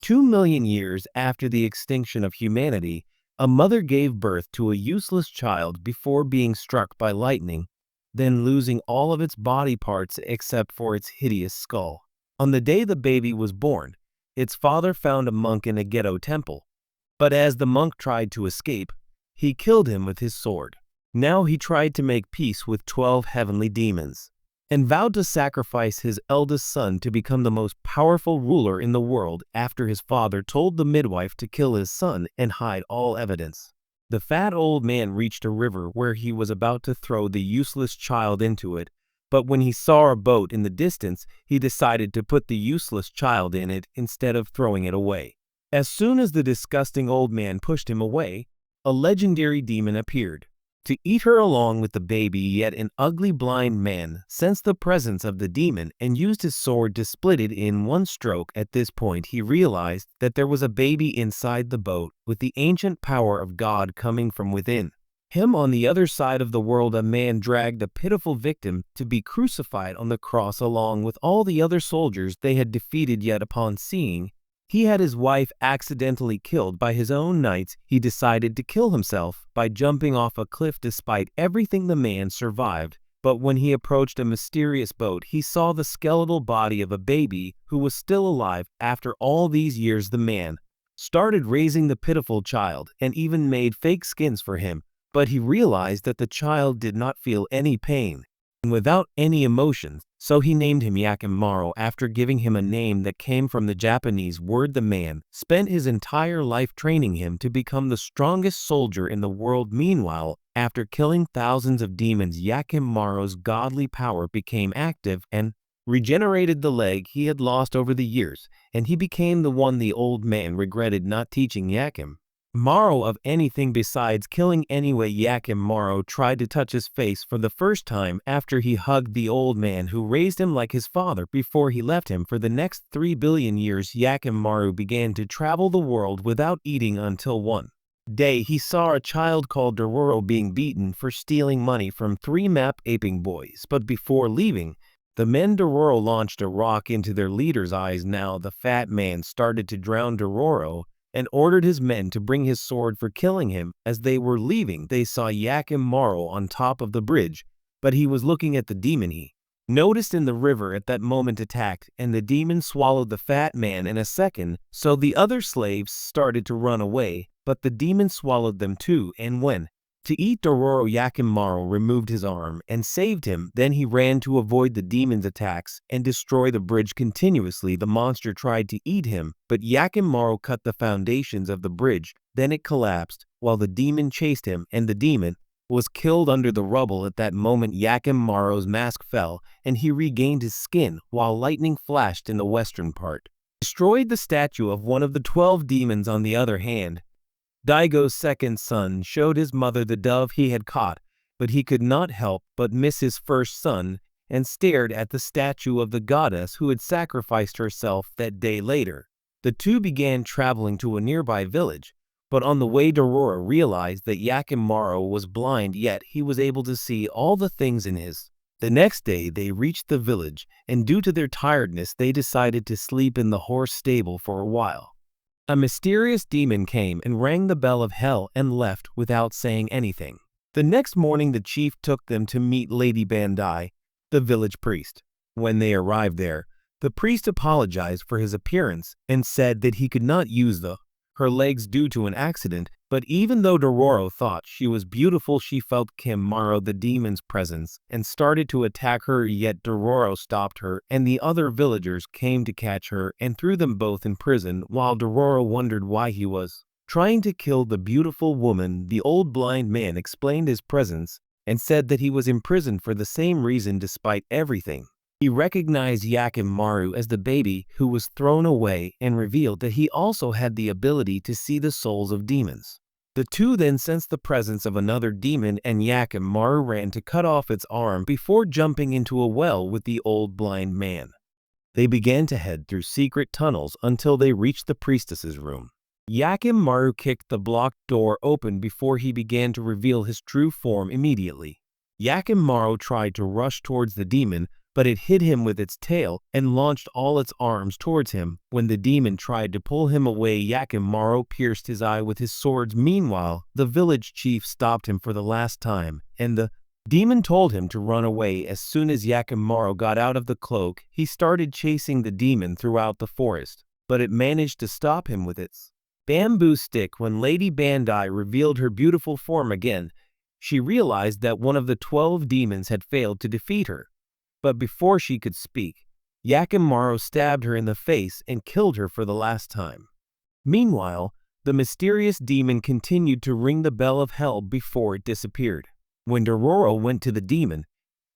2 million years after the extinction of humanity, a mother gave birth to a useless child before being struck by lightning, then losing all of its body parts except for its hideous skull. On the day the baby was born, its father found a monk in a ghetto temple, but as the monk tried to escape, he killed him with his sword. Now he tried to make peace with 12 heavenly demons, and vowed to sacrifice his eldest son to become the most powerful ruler in the world after his father told the midwife to kill his son and hide all evidence. The fat old man reached a river where he was about to throw the useless child into it, but when he saw a boat in the distance, he decided to put the useless child in it instead of throwing it away. As soon as the disgusting old man pushed him away, a legendary demon appeared to eat her along with the baby, yet an ugly blind man sensed the presence of the demon and used his sword to split it in one stroke. At this point, he realized that there was a baby inside the boat with the ancient power of God coming from within him. On the other side of the world, a man dragged a pitiful victim to be crucified on the cross along with all the other soldiers they had defeated, yet upon seeing he had his wife accidentally killed by his own knights, he decided to kill himself by jumping off a cliff. Despite everything, the man survived, but when he approached a mysterious boat, he saw the skeletal body of a baby who was still alive. After all these years, the man started raising the pitiful child and even made fake skins for him, but he realized that the child did not feel any pain and without any emotions, so he named him Yakimaru after giving him a name that came from the Japanese word. The man spent his entire life training him to become the strongest soldier in the world. Meanwhile, after killing thousands of demons, Yakimaru's godly power became active and regenerated the leg he had lost over the years, and he became the one the old man regretted not teaching Yakimaru of anything besides killing. Anyway, Yakimaru tried to touch his face for the first time after he hugged the old man who raised him like his father before he left him. For the next 3 billion years, Yakimaru began to travel the world without eating until one day he saw a child called Dororo being beaten for stealing money from 3 map aping boys. But before leaving, the men Dororo launched a rock into their leader's eyes. Now the fat man started to drown Dororo and ordered his men to bring his sword for killing him. As they were leaving, they saw Yakimaru on top of the bridge, but he was looking at the demon he noticed in the river at that moment. Attacked, and the demon swallowed the fat man in a second, so the other slaves started to run away, but the demon swallowed them too, and when to eat Dororo, Yakimaru removed his arm and saved him. Then he ran to avoid the demon's attacks and destroy the bridge continuously. The monster tried to eat him, but Yakimaru cut the foundations of the bridge. Then it collapsed while the demon chased him, and the demon was killed under the rubble. At that moment, Yakimaru's mask fell and he regained his skin while lightning flashed in the western part, destroyed the statue of one of the 12 demons. On the other hand, Daigo's second son showed his mother the dove he had caught, but he could not help but miss his first son and stared at the statue of the goddess who had sacrificed herself that day. Later, the two began traveling to a nearby village, but on the way Dororo realized that Yakimaru was blind, yet he was able to see all the things in his. The next day they reached the village, and due to their tiredness they decided to sleep in the horse stable for a while. A mysterious demon came and rang the bell of hell and left without saying anything. The next morning the chief took them to meet Lady Bandai, the village priest. When they arrived there, the priest apologized for his appearance and said that he could not use her legs due to an accident, but even though Dororo thought she was beautiful, she felt Yakimaru the demon's presence and started to attack her, yet Dororo stopped her and the other villagers came to catch her and threw them both in prison. While Dororo wondered why he was trying to kill the beautiful woman, the old blind man explained his presence and said that he was imprisoned for the same reason. Despite everything, he recognized Yakimaru as the baby who was thrown away and revealed that he also had the ability to see the souls of demons. The two then sensed the presence of another demon, and Yakimaru ran to cut off its arm before jumping into a well with the old blind man. They began to head through secret tunnels until they reached the priestess's room. Yakimaru kicked the blocked door open before he began to reveal his true form. Immediately, Yakimaru tried to rush towards the demon, but it hit him with its tail and launched all its arms towards him. When the demon tried to pull him away, Yakimaru pierced his eye with his swords. Meanwhile, the village chief stopped him for the last time, and the demon told him to run away. As soon as Yakimaru got out of the cloak, he started chasing the demon throughout the forest, but it managed to stop him with its bamboo stick. When Lady Bandai revealed her beautiful form again, she realized that one of the 12 demons had failed to defeat her. But before she could speak, Yakimaru stabbed her in the face and killed her for the last time. Meanwhile, the mysterious demon continued to ring the bell of hell before it disappeared. When Dororo went to the demon,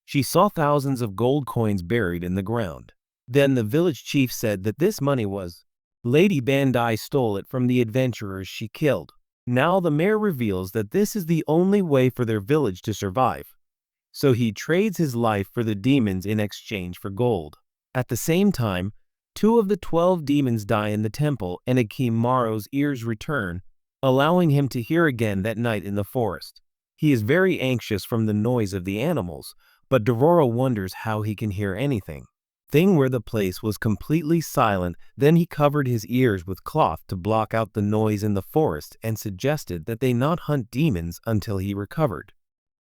she saw thousands of gold coins buried in the ground. Then the village chief said that this money was Lady Bandai stole it from the adventurers she killed. Now the mayor reveals that this is the only way for their village to survive. So he trades his life for the demons in exchange for gold. At the same time, 2 of the 12 demons die in the temple, and Yakimaru's ears return, allowing him to hear again that night in the forest. He is very anxious from the noise of the animals, but Dororo wonders how he can hear anything. Where the place was completely silent. Then he covered his ears with cloth to block out the noise in the forest and suggested that they not hunt demons until he recovered.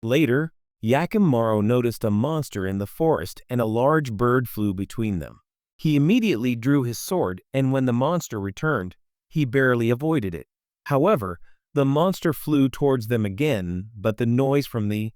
Later, Yakimaru noticed a monster in the forest and a large bird flew between them. He immediately drew his sword, and when the monster returned, he barely avoided it. However, the monster flew towards them again, but the noise from the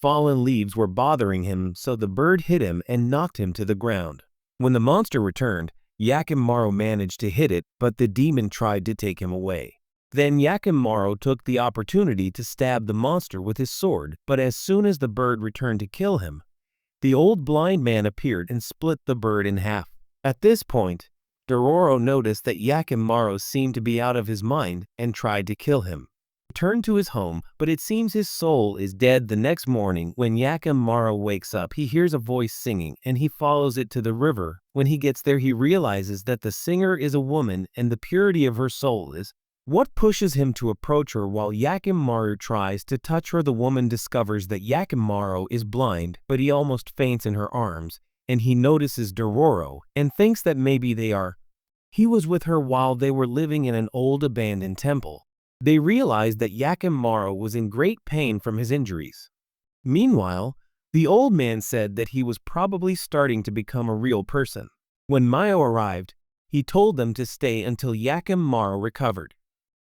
fallen leaves were bothering him, so the bird hit him and knocked him to the ground. When the monster returned, Yakimaru managed to hit it, but the demon tried to take him away. Then Yakimaru took the opportunity to stab the monster with his sword, but as soon as the bird returned to kill him, the old blind man appeared and split the bird in half. At this point, Dororo noticed that Yakimaru seemed to be out of his mind and tried to kill him. He returned to his home, but it seems his soul is dead. The next morning, when Yakimaru wakes up, he hears a voice singing and he follows it to the river. When he gets there, he realizes that the singer is a woman and the purity of her soul is what pushes him to approach her. While Yakimaru tries to touch her, the woman discovers that Yakimaru is blind, but he almost faints in her arms, and he notices Dororo and thinks that maybe he was with her while they were living in an old abandoned temple. They realized that Yakimaru was in great pain from his injuries. Meanwhile, the old man said that he was probably starting to become a real person. When Mayo arrived, he told them to stay until Yakimaru recovered.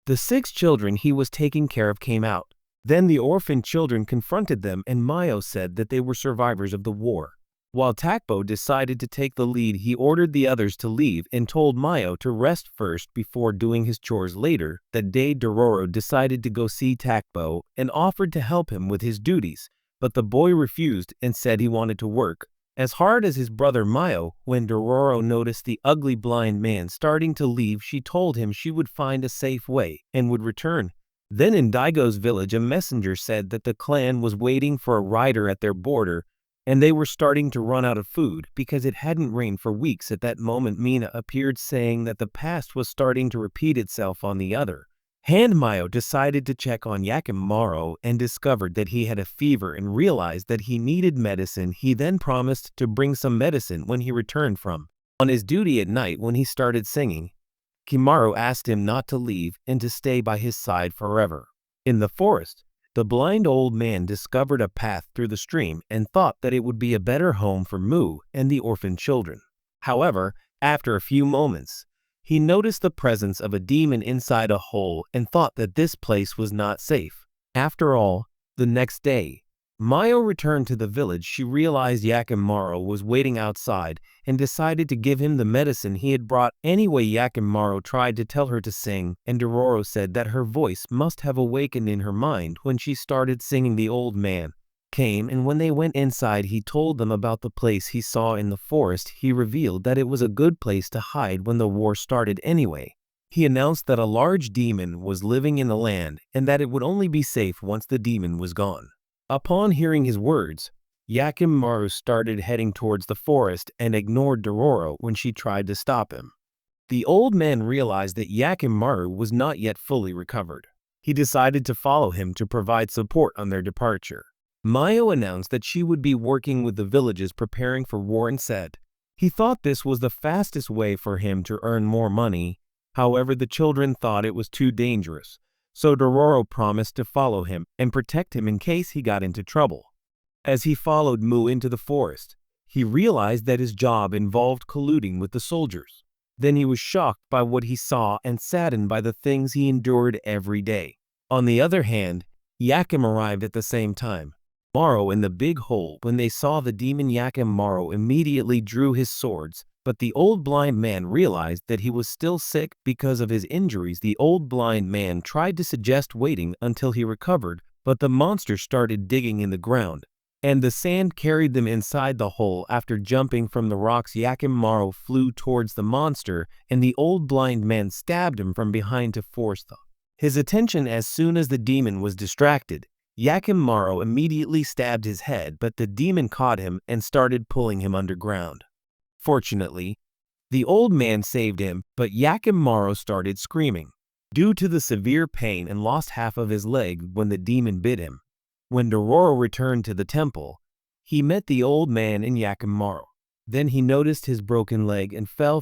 The 6 children he was taking care of came out. Then the orphan children confronted them, and Mayo said that they were survivors of the war. While Takbo decided to take the lead, he ordered the others to leave and told Mayo to rest first before doing his chores later. That day, Dororo decided to go see Takbo and offered to help him with his duties, but the boy refused and said he wanted to work as hard as his brother Mayo. When Dororo noticed the ugly blind man starting to leave, she told him she would find a safe way and would return. Then in Daigo's village, a messenger said that the clan was waiting for a rider at their border, and they were starting to run out of food because it hadn't rained for weeks. At that moment, Mina appeared, saying that the past was starting to repeat itself. On the other hand, Mayo decided to check on Yakimaru and discovered that he had a fever and realized that he needed medicine. He then promised to bring some medicine when he returned from on his duty at night. When he started singing, Yakimaru asked him not to leave and to stay by his side forever. In the forest, the blind old man discovered a path through the stream and thought that it would be a better home for Mu and the orphan children. However, after a few moments, he noticed the presence of a demon inside a hole and thought that this place was not safe. After all, the next day, Mayo returned to the village. She realized Yakimaru was waiting outside and decided to give him the medicine he had brought. Anyway, Yakimaru tried to tell her to sing, and Dororo said that her voice must have awakened in her mind when she started singing. The old man came, and when they went inside, he told them about the place he saw in the forest. He revealed that it was a good place to hide when the war started anyway. He announced that a large demon was living in the land and that it would only be safe once the demon was gone. Upon hearing his words, Yakimaru started heading towards the forest and ignored Dororo when she tried to stop him. The old man realized that Yakimaru was not yet fully recovered. He decided to follow him to provide support on their departure. Mayo announced that she would be working with the villages preparing for war and said he thought this was the fastest way for him to earn more money. However, the children thought it was too dangerous, so Dororo promised to follow him and protect him in case he got into trouble. As he followed Mu into the forest, he realized that his job involved colluding with the soldiers. Then he was shocked by what he saw and saddened by the things he endured every day. On the other hand, Yakim arrived at the same time. Maro in the big hole. When they saw the demon Yakim, Maro immediately drew his swords, but the old blind man realized that he was still sick because of his injuries. The old blind man tried to suggest waiting until he recovered, but the monster started digging in the ground, and the sand carried them inside the hole. After jumping from the rocks, Yakim Maro flew towards the monster, and the old blind man stabbed him from behind to force his attention. As soon as the demon was distracted, Yakim Maro immediately stabbed his head, but the demon caught him and started pulling him underground. Fortunately, the old man saved him, but Yakim Maro started screaming due to the severe pain and lost half of his leg when the demon bit him. When Dororo returned to the temple, he met the old man and Yakim Maro. Then he noticed his broken leg and fell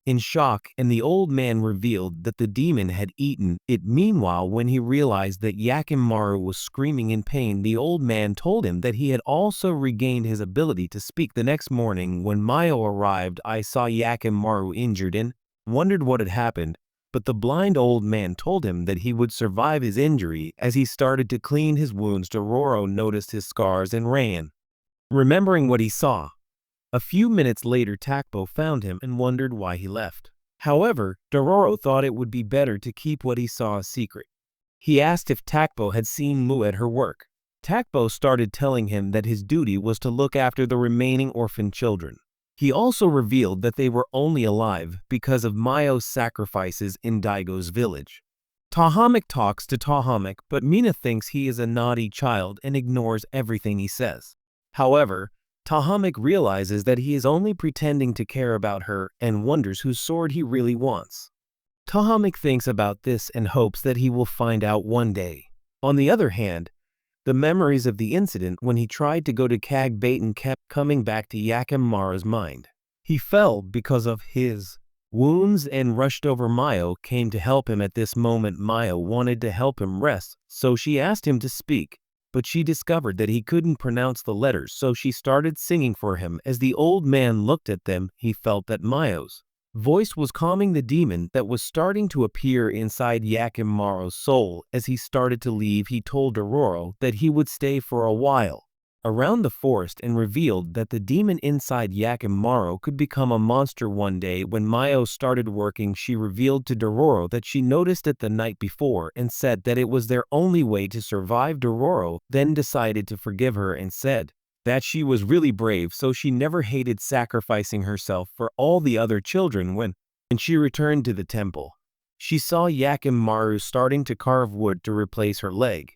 in shock, and the old man revealed that the demon had eaten it. Meanwhile, when he realized that Yakim Maro was screaming in pain, the old man told him that he had also regained his ability to speak. The next morning, when Mayo arrived, I saw Yakim Maro injured and wondered what had happened, but the blind old man told him that he would survive his injury. As he started to clean his wounds, Dororo noticed his scars and ran, remembering what he saw. A few minutes later, Takbo found him and wondered why he left. However, Dororo thought it would be better to keep what he saw a secret. He asked if Takbo had seen Mu at her work. Takbo started telling him that his duty was to look after the remaining orphan children. He also revealed that they were only alive because of Mayo's sacrifices in Daigo's village. Tahamik talks to Tahamik, but Mina thinks he is a naughty child and ignores everything he says. However, Tahamik realizes that he is only pretending to care about her and wonders whose sword he really wants. Tahamik thinks about this and hopes that he will find out one day. On the other hand, the memories of the incident when he tried to go to Kag Baton kept coming back to Yakim Maro's mind. He fell because of his wounds and rushed over. Mayo came to help him at this moment. Mayo wanted to help him rest, so she asked him to speak, but she discovered that he couldn't pronounce the letters, so she started singing for him. As the old man looked at them, he felt that Mayo's voice was calming the demon that was starting to appear inside Yakim Maro's soul. As he started to leave, he told Dororo that he would stay for a while around the forest and revealed that the demon inside Yakim Maro could become a monster one day. When Mayo started working, she revealed to Dororo that she noticed it the night before and said that it was their only way to survive. Dororo then decided to forgive her and said that she was really brave, so she never hated sacrificing herself for all the other children. When she returned to the temple, she saw Yakim Maru starting to carve wood to replace her leg.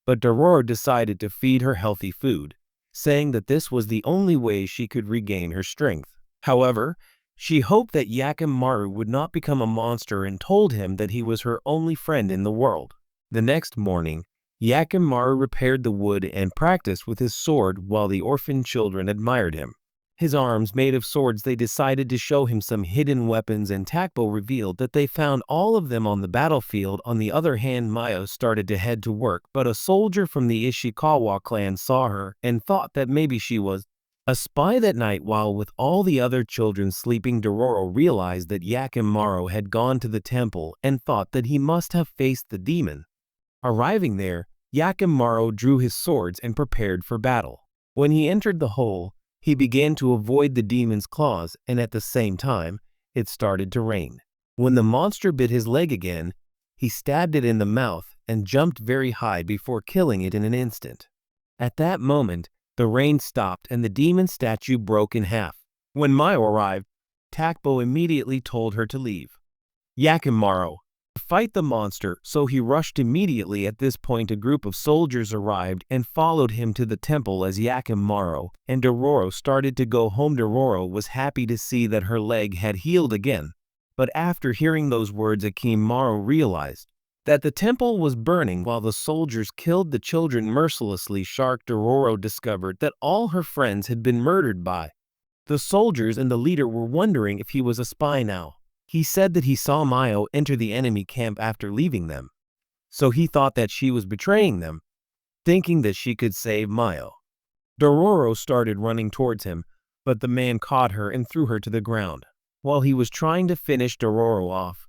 But Dororo decided to feed her healthy food, saying that this was the only way she could regain her strength. However, she hoped that Yakim Maru would not become a monster and told him that he was her only friend in the world. The next morning, Yakim Maru repaired the wood and practiced with his sword while the orphan children admired him. His arms made of swords. They decided to show him some hidden weapons, and Takbo revealed that they found all of them on the battlefield. On the other hand, Mayo started to head to work, but a soldier from the Ishikawa clan saw her and thought that maybe she was a spy. That night, while with all the other children sleeping, Dororo realized that Yakim Maro had gone to the temple and thought that he must have faced the demon. Arriving there, Yakim Maro drew his swords and prepared for battle. When he entered the hole, he began to avoid the demon's claws, and at the same time, it started to rain. When the monster bit his leg again, he stabbed it in the mouth and jumped very high before killing it in an instant. At that moment, the rain stopped and the demon statue broke in half. When Mayo arrived, Takbo immediately told her to leave Yakim Maro to fight the monster, so he rushed immediately. At this point, a group of soldiers arrived and followed him to the temple. As Yakim Maro and Dororo started to go home, Dororo was happy to see that her leg had healed again. But after hearing those words, Yakim Maro realized that the temple was burning while the soldiers killed the children mercilessly. Shark Dororo discovered that all her friends had been murdered by the soldiers, and the leader were wondering if he was a spy now. He said that he saw Mayo enter the enemy camp after leaving them, so he thought that she was betraying them, thinking that she could save Mayo. Dororo started running towards him, but the man caught her and threw her to the ground. While he was trying to finish Dororo off,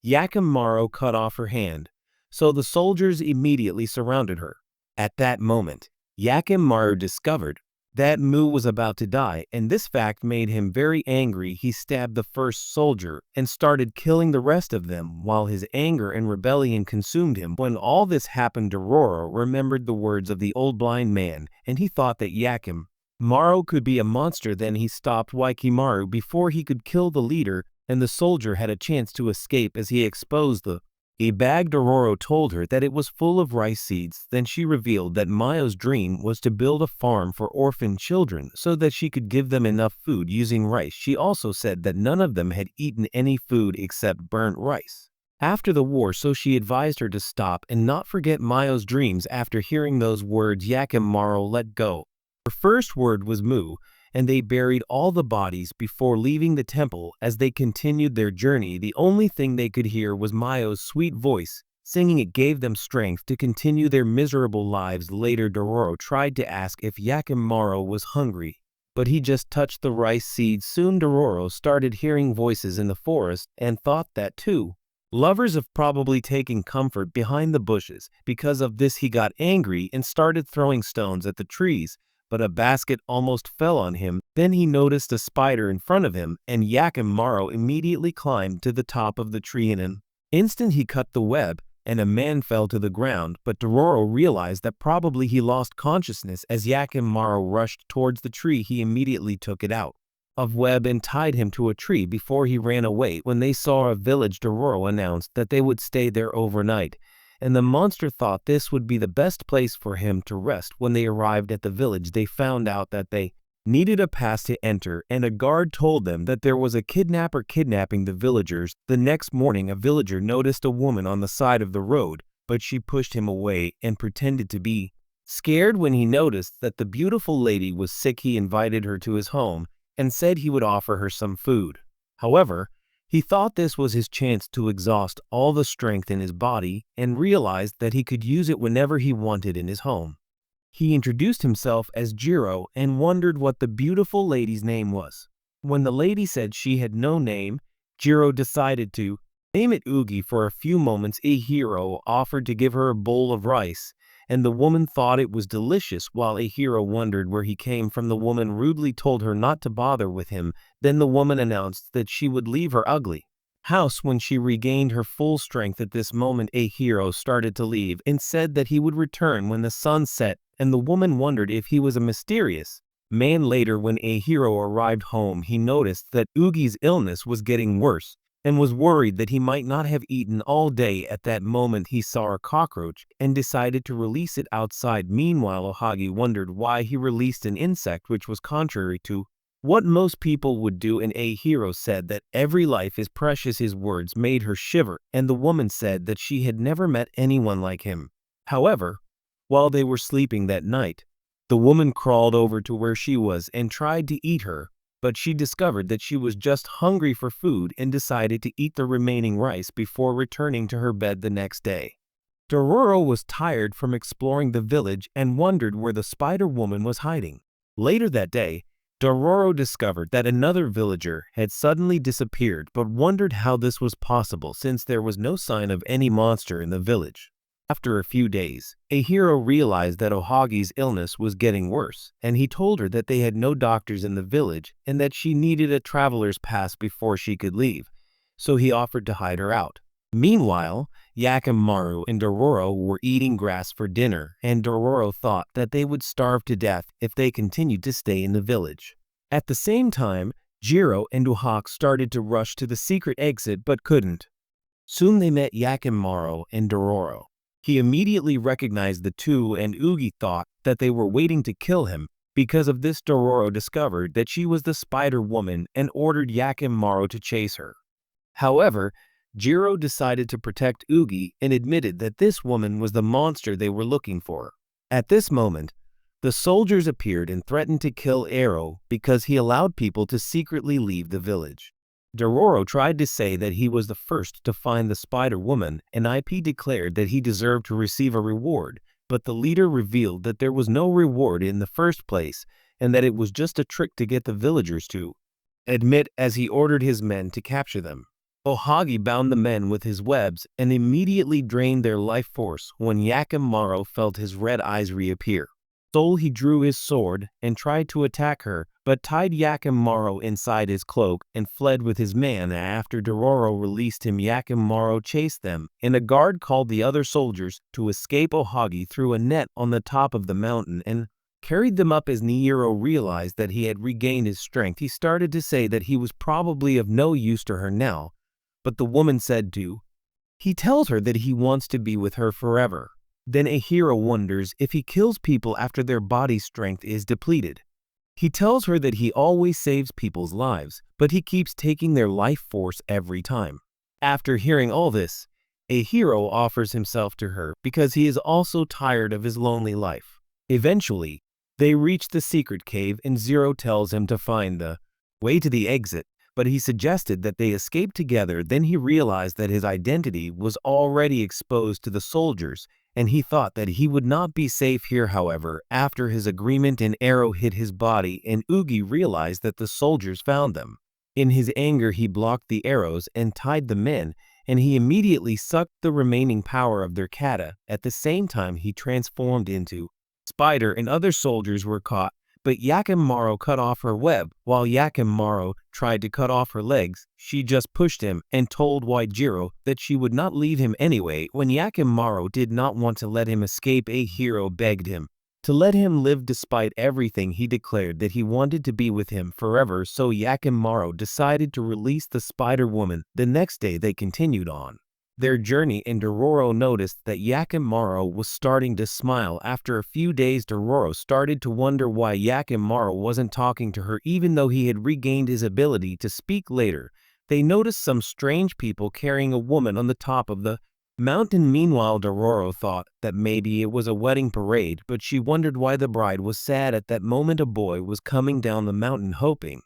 Yakimaru cut off her hand, so the soldiers immediately surrounded her. At that moment, Yakimaru discovered that Mu was about to die, and this fact made him very angry. He stabbed the first soldier and started killing the rest of them while his anger and rebellion consumed him. When all this happened, Dororo remembered the words of the old blind man, and he thought that Yakimaru could be a monster. Then he stopped Yakimaru before he could kill the leader, and the soldier had a chance to escape as he exposed the bag. Dororo told her that it was full of rice seeds. Then she revealed that Mayo's dream was to build a farm for orphan children so that she could give them enough food using rice. She also said that none of them had eaten any food except burnt rice after the war, so she advised her to stop and not forget Mayo's dreams. After hearing those words, Yakimaru let go. Her first word was Mu, and they buried all the bodies before leaving the temple. As they continued their journey, the only thing they could hear was Mayo's sweet voice singing. It gave them strength to continue their miserable lives. Later, Dororo tried to ask if Yakimaru was hungry, but he just touched the rice seeds. Soon Dororo started hearing voices in the forest and thought that two lovers have probably taken comfort behind the bushes. Because of this, he got angry and started throwing stones at the trees, but a basket almost fell on him. Then he noticed a spider in front of him, and Yakimaru immediately climbed to the top of the tree. In an instant he cut the web, and a man fell to the ground, but Dororo realized that probably he lost consciousness. As Yakimaru rushed towards the tree, he immediately took it out of web and tied him to a tree before he ran away. When they saw a village, Dororo announced that they would stay there overnight, and the monster thought this would be the best place for him to rest. When they arrived at the village, they found out that they needed a pass to enter, and a guard told them that there was a kidnapper kidnapping the villagers. The next morning, a villager noticed a woman on the side of the road, but she pushed him away and pretended to be scared. When he noticed that the beautiful lady was sick, he invited her to his home and said he would offer her some food. However, he thought this was his chance to exhaust all the strength in his body and realized that he could use it whenever he wanted in his home. He introduced himself as Jiro and wondered what the beautiful lady's name was. When the lady said she had no name, Jiro decided to name it Ugi. For a few moments, a hero offered to give her a bowl of rice, and the woman thought it was delicious. While a hero wondered where he came from, the woman rudely told her not to bother with him. Then the woman announced that she would leave her ugly house when she regained her full strength. At this moment, a hero started to leave and said that he would return when the sun set, and the woman wondered if he was a mysterious man. Later, when a hero arrived home, he noticed that Ugi's illness was getting worse and was worried that he might not have eaten all day. At that moment, he saw a cockroach and decided to release it outside. Meanwhile, Ohagi wondered why he released an insect, which was contrary to what most people would do, and a hero said that every life is precious. His words made her shiver, and the woman said that she had never met anyone like him. However, while they were sleeping that night, the woman crawled over to where she was and tried to eat her, but she discovered that she was just hungry for food and decided to eat the remaining rice before returning to her bed the next day. Dororo was tired from exploring the village and wondered where the spider woman was hiding. Later that day, Dororo discovered that another villager had suddenly disappeared, but wondered how this was possible since there was no sign of any monster in the village. After a few days, a hero realized that Ohagi's illness was getting worse, and he told her that they had no doctors in the village and that she needed a traveler's pass before she could leave, so he offered to hide her out. Meanwhile, Yakimaru and Dororo were eating grass for dinner, and Dororo thought that they would starve to death if they continued to stay in the village. At the same time, Jiro and Ohak started to rush to the secret exit but couldn't. Soon they met Yakimaru and Dororo. He immediately recognized the two, and Ugi thought that they were waiting to kill him. Because of this, Dororo discovered that she was the spider woman and ordered Yakimaru to chase her. However, Jiro decided to protect Ugi and admitted that this woman was the monster they were looking for. At this moment, the soldiers appeared and threatened to kill Ero because he allowed people to secretly leave the village. Dororo tried to say that he was the first to find the spider woman, and IP declared that he deserved to receive a reward, but the leader revealed that there was no reward in the first place and that it was just a trick to get the villagers to admit, as he ordered his men to capture them. Ohagi bound the men with his webs and immediately drained their life force when Yakimaru felt his red eyes reappear. He drew his sword and tried to attack her, but tied Yakimaru inside his cloak and fled with his man. After Dororo released him, Yakimaru chased them, and a guard called the other soldiers to escape. Ohagi threw a net on the top of the mountain and carried them up. As Nihiro realized that he had regained his strength, he started to say that he was probably of no use to her now, but the woman said he tells her that he wants to be with her forever. Then a hero wonders if he kills people after their body strength is depleted. He tells her that he always saves people's lives, but he keeps taking their life force every time. After hearing all this, a hero offers himself to her because he is also tired of his lonely life. Eventually, they reach the secret cave and Zero tells him to find the way to the exit, but he suggested that they escape together. Then he realized that his identity was already exposed to the soldiers, and he thought that he would not be safe here. However, after his agreement, an arrow hit his body and Ugi realized that the soldiers found them. In his anger, he blocked the arrows and tied the men, and he immediately sucked the remaining power of their kata. At the same time, he transformed into Spider and other soldiers were caught, but Yakimaru cut off her web. While Yakimaru tried to cut off her legs, she just pushed him and told Jiro that she would not leave him anyway. When Yakimaru did not want to let him escape, a hero begged him to let him live despite everything. He declared that he wanted to be with him forever, so Yakimaru decided to release the Spider Woman. The next day they continued on their journey, and Dororo noticed that Yakimaru was starting to smile. After a few days, Dororo started to wonder why Yakimaru wasn't talking to her even though he had regained his ability to speak. Later, they noticed some strange people carrying a woman on the top of the mountain. Meanwhile, Dororo thought that maybe it was a wedding parade, but she wondered why the bride was sad. At that moment, a boy was coming down the mountain, hoping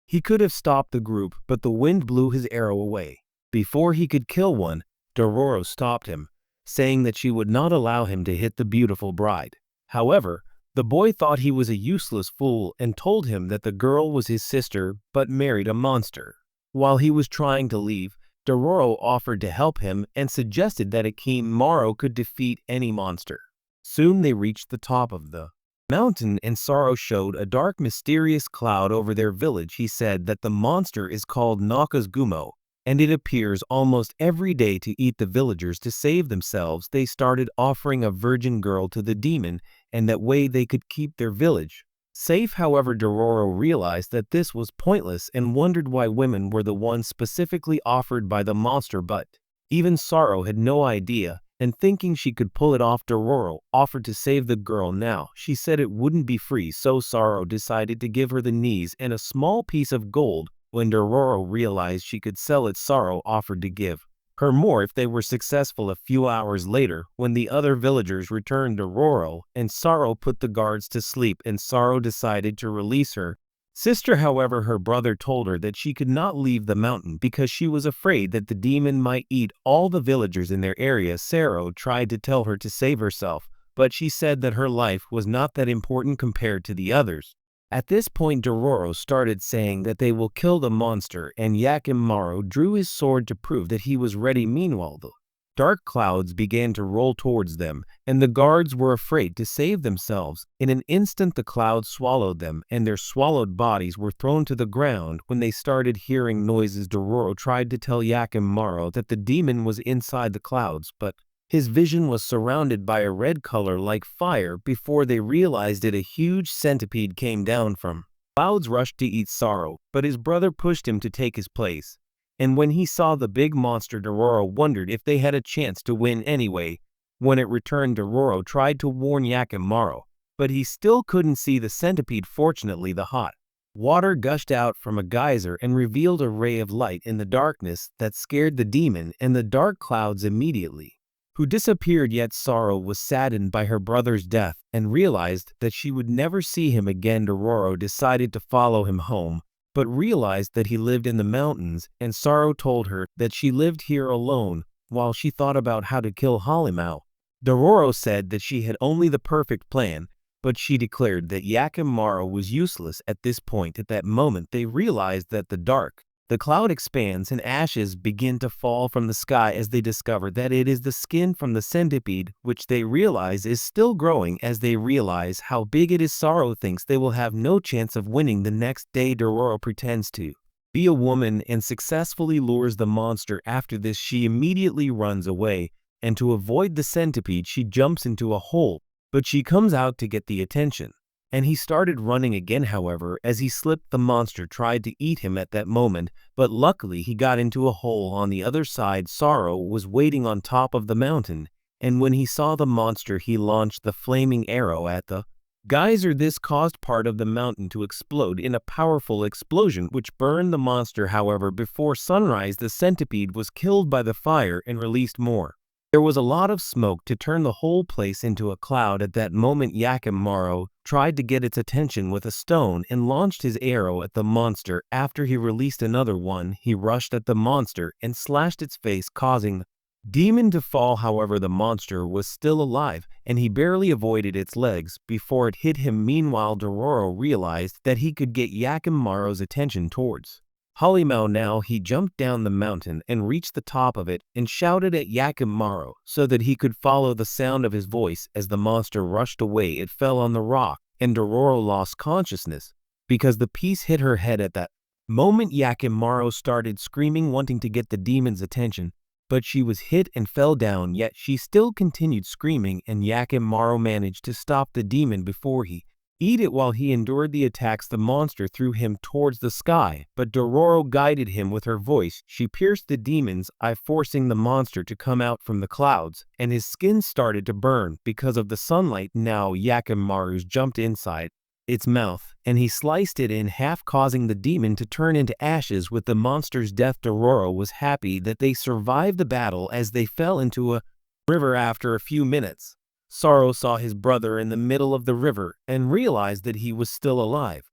he could have stopped the group, but the wind blew his arrow away. Before he could kill one, Dororo stopped him, saying that she would not allow him to hit the beautiful bride. However, the boy thought he was a useless fool and told him that the girl was his sister but married a monster. While he was trying to leave, Dororo offered to help him and suggested that Yakimaru could defeat any monster. Soon they reached the top of the mountain and Saro showed a dark, mysterious cloud over their village. He said that the monster is called Nakazugumo, and it appears almost every day to eat the villagers. To save themselves, they started offering a virgin girl to the demon, and that way they could keep their village safe. However, Dororo realized that this was pointless and wondered why women were the ones specifically offered by the monster, but even Saro had no idea, and thinking she could pull it off, Dororo offered to save the girl. Now, she said it wouldn't be free, so Saro decided to give her the knees and a small piece of gold. When Dororo realized she could sell it, Saro offered to give her more if they were successful. A few hours later, when the other villagers returned, Dororo and Saro put the guards to sleep, and Saro decided to release her sister. However, her brother told her that she could not leave the mountain because she was afraid that the demon might eat all the villagers in their area. Saro tried to tell her to save herself, but she said that her life was not that important compared to the others. At this point, Dororo started saying that they will kill the monster, and Yakimaru drew his sword to prove that he was ready. Meanwhile, the dark clouds began to roll towards them, and the guards were afraid to save themselves. In an instant, the clouds swallowed them, and their swallowed bodies were thrown to the ground. When they started hearing noises, Dororo tried to tell Yakimaru that the demon was inside the clouds, but his vision was surrounded by a red color like fire. Before they realized it, a huge centipede came down from clouds, rushed to eat Saro, but his brother pushed him to take his place. And when he saw the big monster, Dororo wondered if they had a chance to win anyway. When it returned, Dororo tried to warn Yakimaru, but he still couldn't see the centipede. Fortunately, the hot Water gushed out from a geyser and revealed a ray of light in the darkness that scared the demon and the dark clouds immediately, who disappeared. Yet Sorrow was saddened by her brother's death and realized that she would never see him again. Dororo decided to follow him home, but realized that he lived in the mountains, and Sorrow told her that she lived here alone while she thought about how to kill Halimau. Dororo said that she had only the perfect plan, but she declared that Yakimaru was useless at this point. At that moment they realized that the cloud expands and ashes begin to fall from the sky as they discover that it is the skin from the centipede, which they realize is still growing. As they realize how big it is, Sorrow thinks they will have no chance of winning. The next day Dororo pretends to be a woman and successfully lures the monster. After this she immediately runs away, and to avoid the centipede she jumps into a hole, but she comes out to get the attention. And he started running again. However, as he slipped, the monster tried to eat him at that moment, but luckily he got into a hole on the other side. Sorrow was waiting on top of the mountain, and when he saw the monster he launched the flaming arrow at the geyser. This caused part of the mountain to explode in a powerful explosion which burned the monster. However, before sunrise the centipede was killed by the fire and released more. There was a lot of smoke to turn the whole place into a cloud. At that moment Yakimaru tried to get its attention with a stone and launched his arrow at the monster. After he released another one, he rushed at the monster and slashed its face, causing the demon to fall. However, the monster was still alive and he barely avoided its legs before it hit him. Meanwhile, Dororo realized that he could get Yakimaru's attention towards Halimau. Now he jumped down the mountain and reached the top of it and shouted at Yakimaru so that he could follow the sound of his voice. As the monster rushed away it fell on the rock and Dororo lost consciousness because the piece hit her head. At that moment Yakimaru started screaming, wanting to get the demon's attention, but she was hit and fell down. Yet she still continued screaming, and Yakimaru managed to stop the demon before he eat it. While he endured the attacks, the monster threw him towards the sky, but Dororo guided him with her voice. She pierced the demon's eye, forcing the monster to come out from the clouds, and his skin started to burn because of the sunlight. Now Yakimaru jumped inside its mouth, and he sliced it in half, causing the demon to turn into ashes. With the monster's death, Dororo was happy that they survived the battle as they fell into a river. After a few minutes, Sorrow saw his brother in the middle of the river and realized that he was still alive,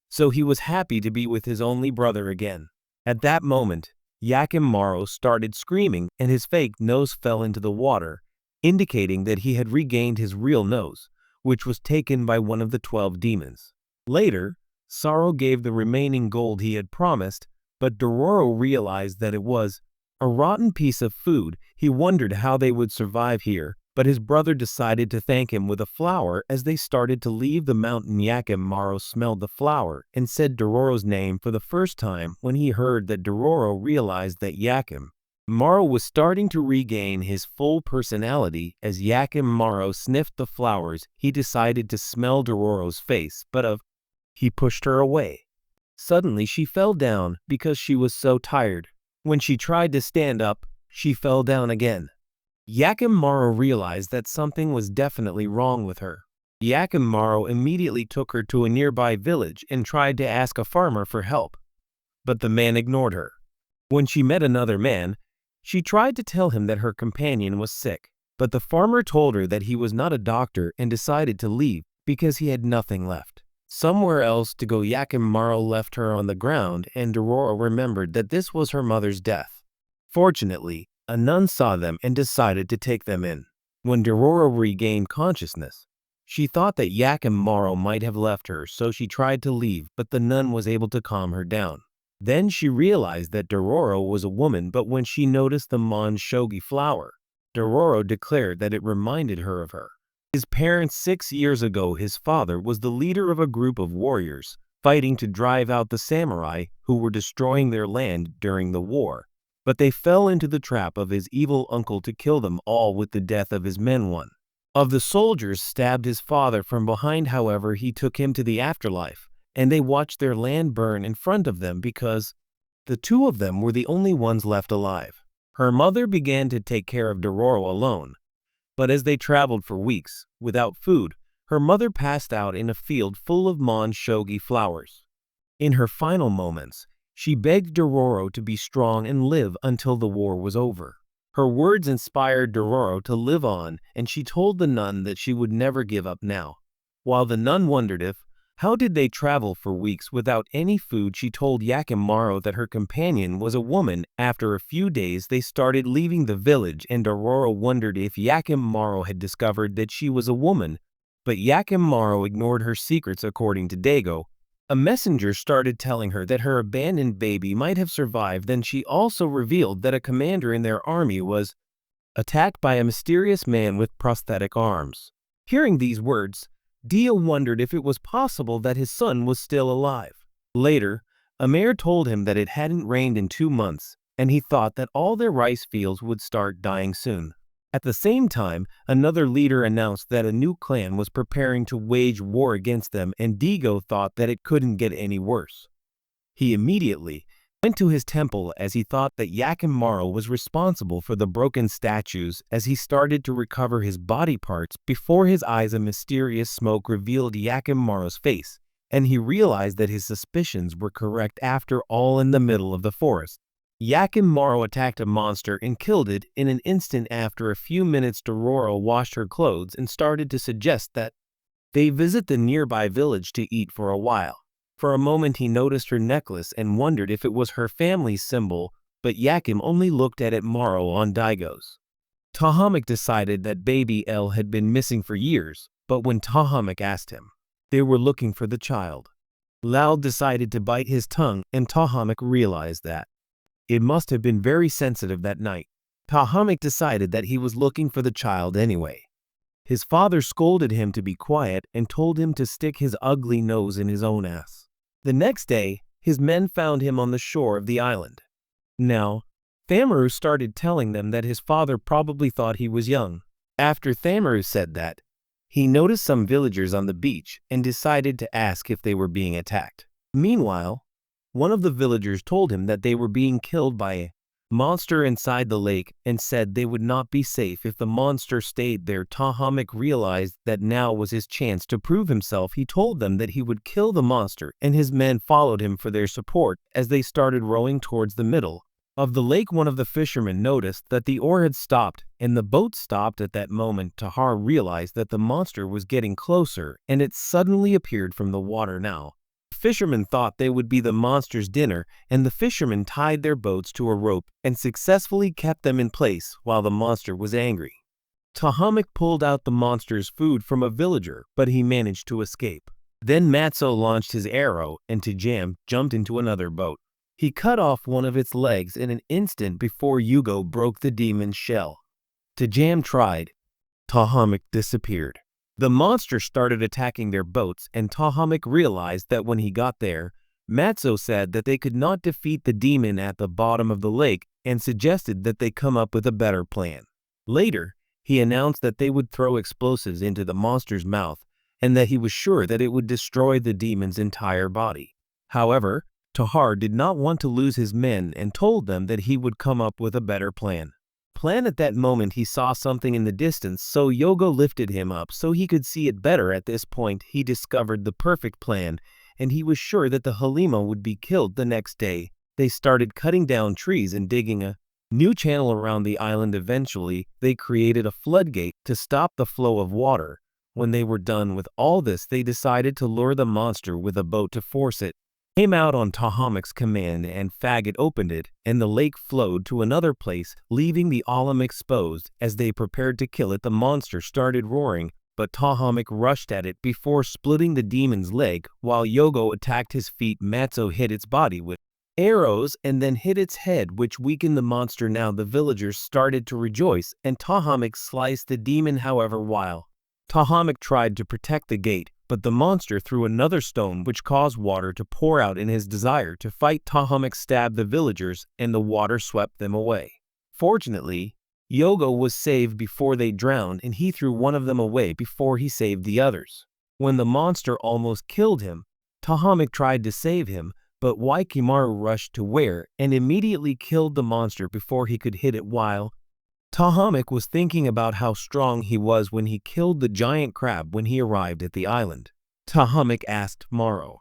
so he was happy to be with his only brother again. At that moment, Yakimaru started screaming and his fake nose fell into the water, indicating that he had regained his real nose, which was taken by one of the 12 demons. Later, Sorrow gave the remaining gold he had promised, but Dororo realized that it was a rotten piece of food. He wondered how they would survive here, but his brother decided to thank him with a flower. As they started to leave the mountain, Yakimaru smelled the flower and said Dororo's name for the first time. When he heard that, Dororo realized that Yakimaru was starting to regain his full personality. As Yakimaru sniffed the flowers, he decided to smell Dororo's face, but he pushed her away. Suddenly she fell down because she was so tired. When she tried to stand up, she fell down again. Yakimaru realized that something was definitely wrong with her. Yakimaru immediately took her to a nearby village and tried to ask a farmer for help, but the man ignored her. When she met another man, she tried to tell him that her companion was sick, but the farmer told her that he was not a doctor and decided to leave because he had nothing left. Somewhere else to go, Yakimaru left her on the ground, and Dororo remembered that this was her mother's death. Fortunately, a nun saw them and decided to take them in. When Dororo regained consciousness, she thought that Yakimaru might have left her, so she tried to leave, but the nun was able to calm her down. Then she realized that Dororo was a woman, but when she noticed the mon shogi flower, Dororo declared that it reminded her of her. His parents 6 years ago. His father was the leader of a group of warriors fighting to drive out the samurai who were destroying their land during the war, but they fell into the trap of his evil uncle to kill them all. With the death of his men, one of the soldiers stabbed his father from behind. However, he took him to the afterlife, and they watched their land burn in front of them because the two of them were the only ones left alive. Her mother began to take care of Dororo alone, but as they traveled for weeks without food, her mother passed out in a field full of mon shogi flowers. In her final moments, she begged Dororo to be strong and live until the war was over. Her words inspired Dororo to live on, and she told the nun that she would never give up now. While the nun wondered how did they travel for weeks without any food, she told Yakimaru that her companion was a woman. After a few days, they started leaving the village, and Dororo wondered if Yakimaru had discovered that she was a woman, but Yakimaru ignored her secrets. According to Dago, a messenger started telling her that her abandoned baby might have survived. Then she also revealed that a commander in their army was attacked by a mysterious man with prosthetic arms. Hearing these words, Dio wondered if it was possible that his son was still alive. Later, Amir told him that it hadn't rained in 2 months, and he thought that all their rice fields would start dying soon. At the same time, another leader announced that a new clan was preparing to wage war against them, and Digo thought that it couldn't get any worse. He immediately went to his temple as he thought that Yakimaru was responsible for the broken statues. As he started to recover his body parts, before his eyes a mysterious smoke revealed Yakimaru's face, and he realized that his suspicions were correct. After all, in the middle of the forest, Yakimaru attacked a monster and killed it in an instant. After a few minutes, Dororo washed her clothes and started to suggest that they visit the nearby village to eat for a while. For a moment he noticed her necklace and wondered if it was her family's symbol, but Yakim only looked at it. Morrow on Daigo's. Tahamik decided that baby L had been missing for years, but when Tahamik asked him, they were looking for the child. Lao decided to bite his tongue, and Tahamik realized that it must have been very sensitive that night. Tahamik decided that he was looking for the child anyway. His father scolded him to be quiet and told him to stick his ugly nose in his own ass. The next day, his men found him on the shore of the island. Now, Thamaru started telling them that his father probably thought he was young. After Thamaru said that, he noticed some villagers on the beach and decided to ask if they were being attacked. Meanwhile, one of the villagers told him that they were being killed by a monster inside the lake and said they would not be safe if the monster stayed there. Tahamik realized that now was his chance to prove himself. He told them that he would kill the monster, and his men followed him for their support. As they started rowing towards the middle of the lake, one of the fishermen noticed that the oar had stopped, and the boat stopped. At that moment, Tahar realized that the monster was getting closer, and it suddenly appeared from the water. Now, fishermen thought they would be the monster's dinner, and the fishermen tied their boats to a rope and successfully kept them in place while the monster was angry. Tahamik pulled out the monster's food from a villager, but he managed to escape. Then Matzo launched his arrow, and Tajam jumped into another boat. He cut off one of its legs in an instant before Yugo broke the demon's shell. Tajam tried. Tahamik disappeared. The monster started attacking their boats, and Tahamik realized that when he got there, Matzo said that they could not defeat the demon at the bottom of the lake and suggested that they come up with a better plan. Later, he announced that they would throw explosives into the monster's mouth and that he was sure that it would destroy the demon's entire body. However, Tahar did not want to lose his men and told them that he would come up with a better plan. At that moment he saw something in the distance, so Yogo lifted him up so he could see it better. At this point he discovered the perfect plan, and he was sure that the Halima would be killed the next day. They started cutting down trees and digging a new channel around the island. Eventually, they created a floodgate to stop the flow of water. When they were done with all this, they decided to lure the monster with a boat to force it. Came out on Tahamik's command, and Faggot opened it, and the lake flowed to another place, leaving the Alam exposed. As they prepared to kill it, the monster started roaring, but Tahamik rushed at it before splitting the demon's leg. While Yogo attacked his feet, Matzo hit its body with arrows and then hit its head, which weakened the monster. Now the villagers started to rejoice, and Tahamik sliced the demon. However, while Tahamik tried to protect the gate, but the monster threw another stone which caused water to pour out. In his desire to fight, Tahamik stabbed the villagers and the water swept them away. Fortunately, Yogo was saved before they drowned, and he threw one of them away before he saved the others. When the monster almost killed him, Tahamik tried to save him, but Waikimaru rushed to where and immediately killed the monster before he could hit it. While Tahamik was thinking about how strong he was when he killed the giant crab when he arrived at the island, Tahamik asked Maro,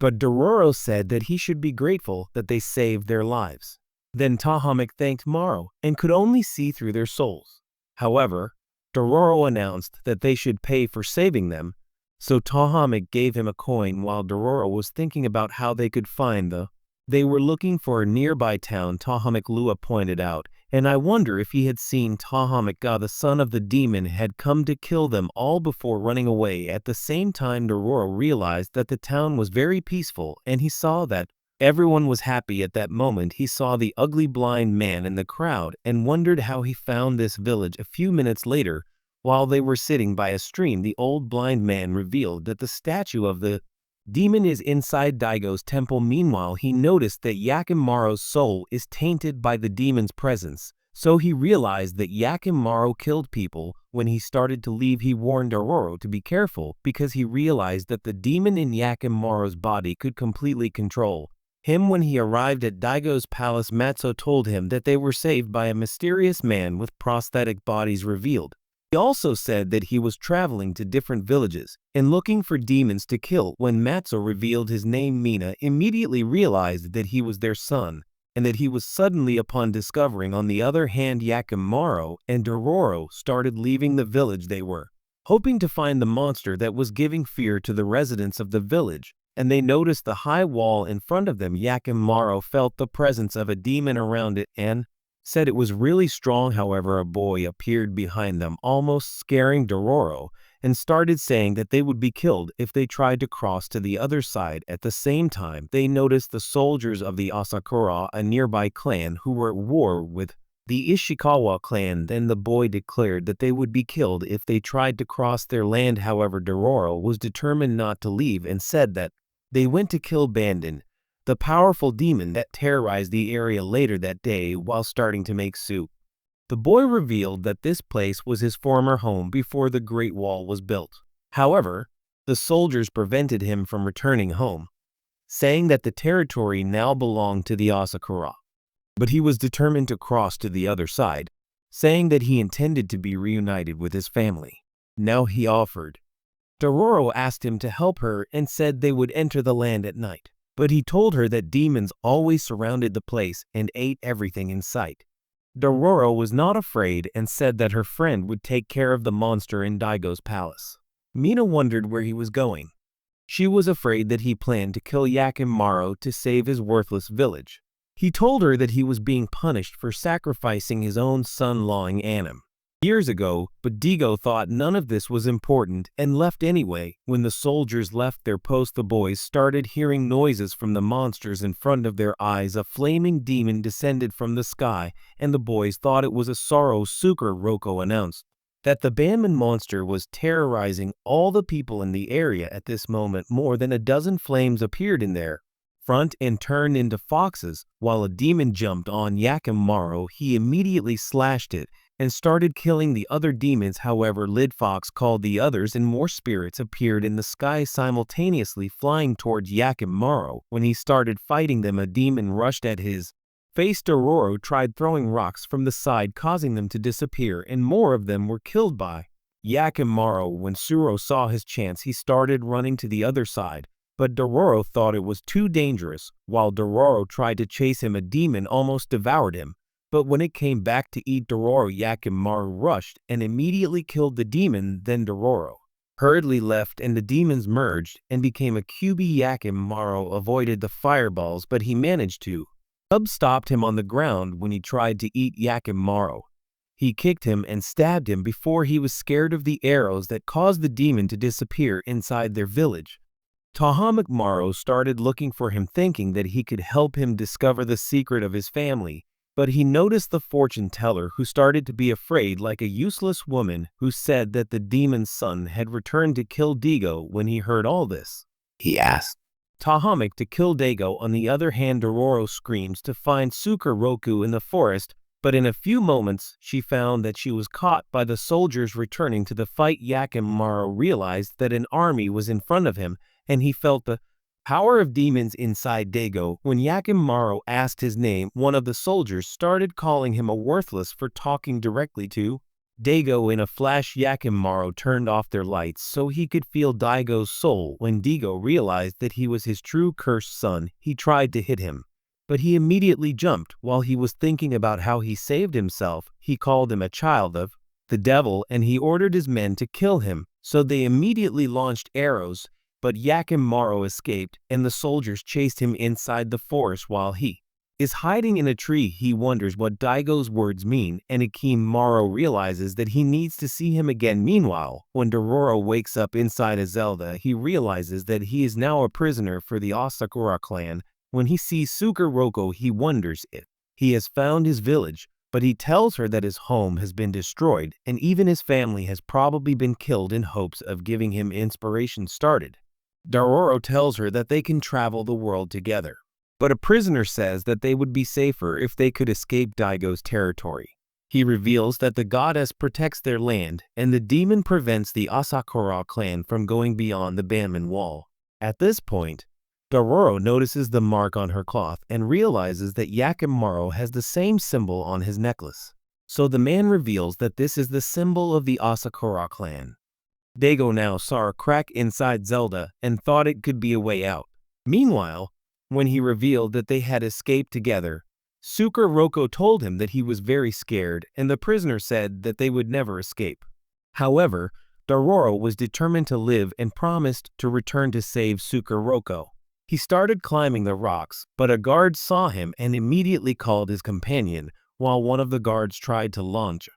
but Dororo said that he should be grateful that they saved their lives. Then Tahamik thanked Maro and could only see through their souls. However, Dororo announced that they should pay for saving them, so Tahamik gave him a coin while Dororo was thinking about how they could find the. They were looking for a nearby town, Tahamik Lua pointed out, and I wonder if he had seen Tahamik Ga, the son of the demon, had come to kill them all before running away. At the same time, Dororo realized that the town was very peaceful, and he saw that everyone was happy. At that moment, he saw the ugly blind man in the crowd and wondered how he found this village. A few minutes later, while they were sitting by a stream, the old blind man revealed that the statue of the demon is inside Daigo's temple. Meanwhile, he noticed that Yakimaro's soul is tainted by the demon's presence, so he realized that Yakimaro killed people. When he started to leave, he warned Dororo to be careful because he realized that the demon in Yakimaro's body could completely control him. When he arrived at Daigo's palace, Matsuo told him that they were saved by a mysterious man with prosthetic bodies revealed. He also said that he was traveling to different villages and looking for demons to kill. When Matsuo revealed his name, Mina immediately realized that he was their son, and that he was suddenly upon discovering. On the other hand, Yakimaro and Dororo started leaving the village. They were hoping to find the monster that was giving fear to the residents of the village, and they noticed the high wall in front of them. Yakimaro felt the presence of a demon around it and said it was really strong. However, a boy appeared behind them, almost scaring Dororo, and started saying that they would be killed if they tried to cross to the other side. At the same time, they noticed the soldiers of the Asakura, a nearby clan, who were at war with the Ishikawa clan. Then the boy declared that they would be killed if they tried to cross their land. However, Dororo was determined not to leave and said that they went to kill Bandon, the powerful demon that terrorized the area. Later that day, while starting to make soup, the boy revealed that this place was his former home before the Great Wall was built. However, the soldiers prevented him from returning home, saying that the territory now belonged to the Asakura. But he was determined to cross to the other side, saying that he intended to be reunited with his family. Now he offered. Dororo asked him to help her and said they would enter the land at night. But he told her that demons always surrounded the place and ate everything in sight. Dororo was not afraid and said that her friend would take care of the monster in Daigo's palace. Mina wondered where he was going. She was afraid that he planned to kill Yakimaro to save his worthless village. He told her that he was being punished for sacrificing his own son Long Anim years ago, but Daigo thought none of this was important and left anyway. When the soldiers left their post, the boys started hearing noises from the monsters in front of their eyes. A flaming demon descended from the sky, and the boys thought it was a sorrow. Suker Roko announced that the Banman monster was terrorizing all the people in the area. At this moment, more than a dozen flames appeared in their front and turned into foxes. While a demon jumped on Yakimaro, he immediately slashed it and started killing the other demons. However, Lid Fox called the others and more spirits appeared in the sky simultaneously, flying towards Yakimaro. When he started fighting them, a demon rushed at his face. Dororo tried throwing rocks from the side, causing them to disappear, and more of them were killed by Yakimaro. When Suro saw his chance, he started running to the other side, but Dororo thought it was too dangerous. While Dororo tried to chase him, a demon almost devoured him. But when it came back to eat Dororo, Yakimaro rushed and immediately killed the demon. Then Dororo hurriedly left and the demons merged and became a QB. Yakimaro avoided the fireballs, but he managed to. Cub stopped him on the ground when he tried to eat Yakimaro. He kicked him and stabbed him before he was scared of the arrows that caused the demon to disappear inside their village. Tahamik Maro started looking for him, thinking that he could help him discover the secret of his family. But he noticed the fortune teller, who started to be afraid, like a useless woman who said that the demon's son had returned to kill Daigo. When he heard all this, he asked Tahamik to kill Daigo. On the other hand, Dororo screams to find Suker Roku in the forest, but in a few moments she found that she was caught by the soldiers returning to the fight. Yakimaro realized that an army was in front of him, and he felt the power of demons inside Daigo. When Yakimaro asked his name, one of the soldiers started calling him a worthless for talking directly to Daigo in a flash. Yakimaru turned off their lights so he could feel Daigo's soul. When Daigo realized that he was his true cursed son, he tried to hit him. But he immediately jumped. While he was thinking about how he saved himself, he called him a child of the devil and he ordered his men to kill him. So they immediately launched arrows, but Yakimaru escaped and the soldiers chased him inside the forest while he is hiding in a tree. He wonders what Daigo's words mean, and Yakimaru realizes that he needs to see him again. Meanwhile, when Dororo wakes up inside a Zelda, he realizes that he is now a prisoner for the Asakura clan. When he sees Tsukuroko, he wonders if he has found his village, but he tells her that his home has been destroyed and even his family has probably been killed in hopes of giving him inspiration started. Dororo tells her that they can travel the world together. But a prisoner says that they would be safer if they could escape Daigo's territory. He reveals that the goddess protects their land and the demon prevents the Asakura clan from going beyond the Banman wall. At this point, Dororo notices the mark on her cloth and realizes that Yakimaru has the same symbol on his necklace. So the man reveals that this is the symbol of the Asakura clan. Daigo now saw a crack inside Zelda and thought it could be a way out. Meanwhile, when he revealed that they had escaped together, Tsukuroko told him that he was very scared and the prisoner said that they would never escape. However, Dororo was determined to live and promised to return to save Tsukuroko. He started climbing the rocks, but a guard saw him and immediately called his companion. While one of the guards tried to launch an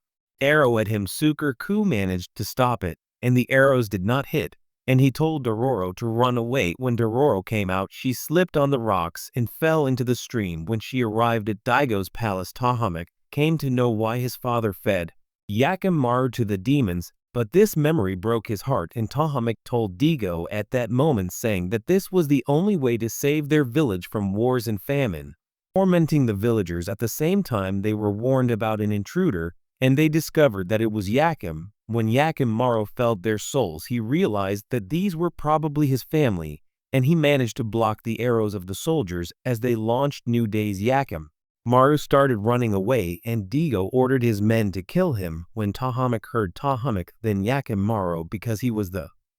arrow at him, Tsukuroko managed to stop it, and the arrows did not hit, and he told Dororo to run away. When Dororo came out, she slipped on the rocks and fell into the stream. When she arrived at Daigo's palace, Tahamik came to know why his father fed Yakimaru to the demons, but this memory broke his heart, and Tahamik told Daigo at that moment, saying that this was the only way to save their village from wars and famine, tormenting the villagers. At the same time, they were warned about an intruder, and they discovered that it was Yakim. When Yakimaru felt their souls, he realized that these were probably his family, and he managed to block the arrows of the soldiers as they launched New Day's Yakimaru started running away, and Daigo ordered his men to kill him. When Tahamik heard Tahamik, then Yakimaru, because he was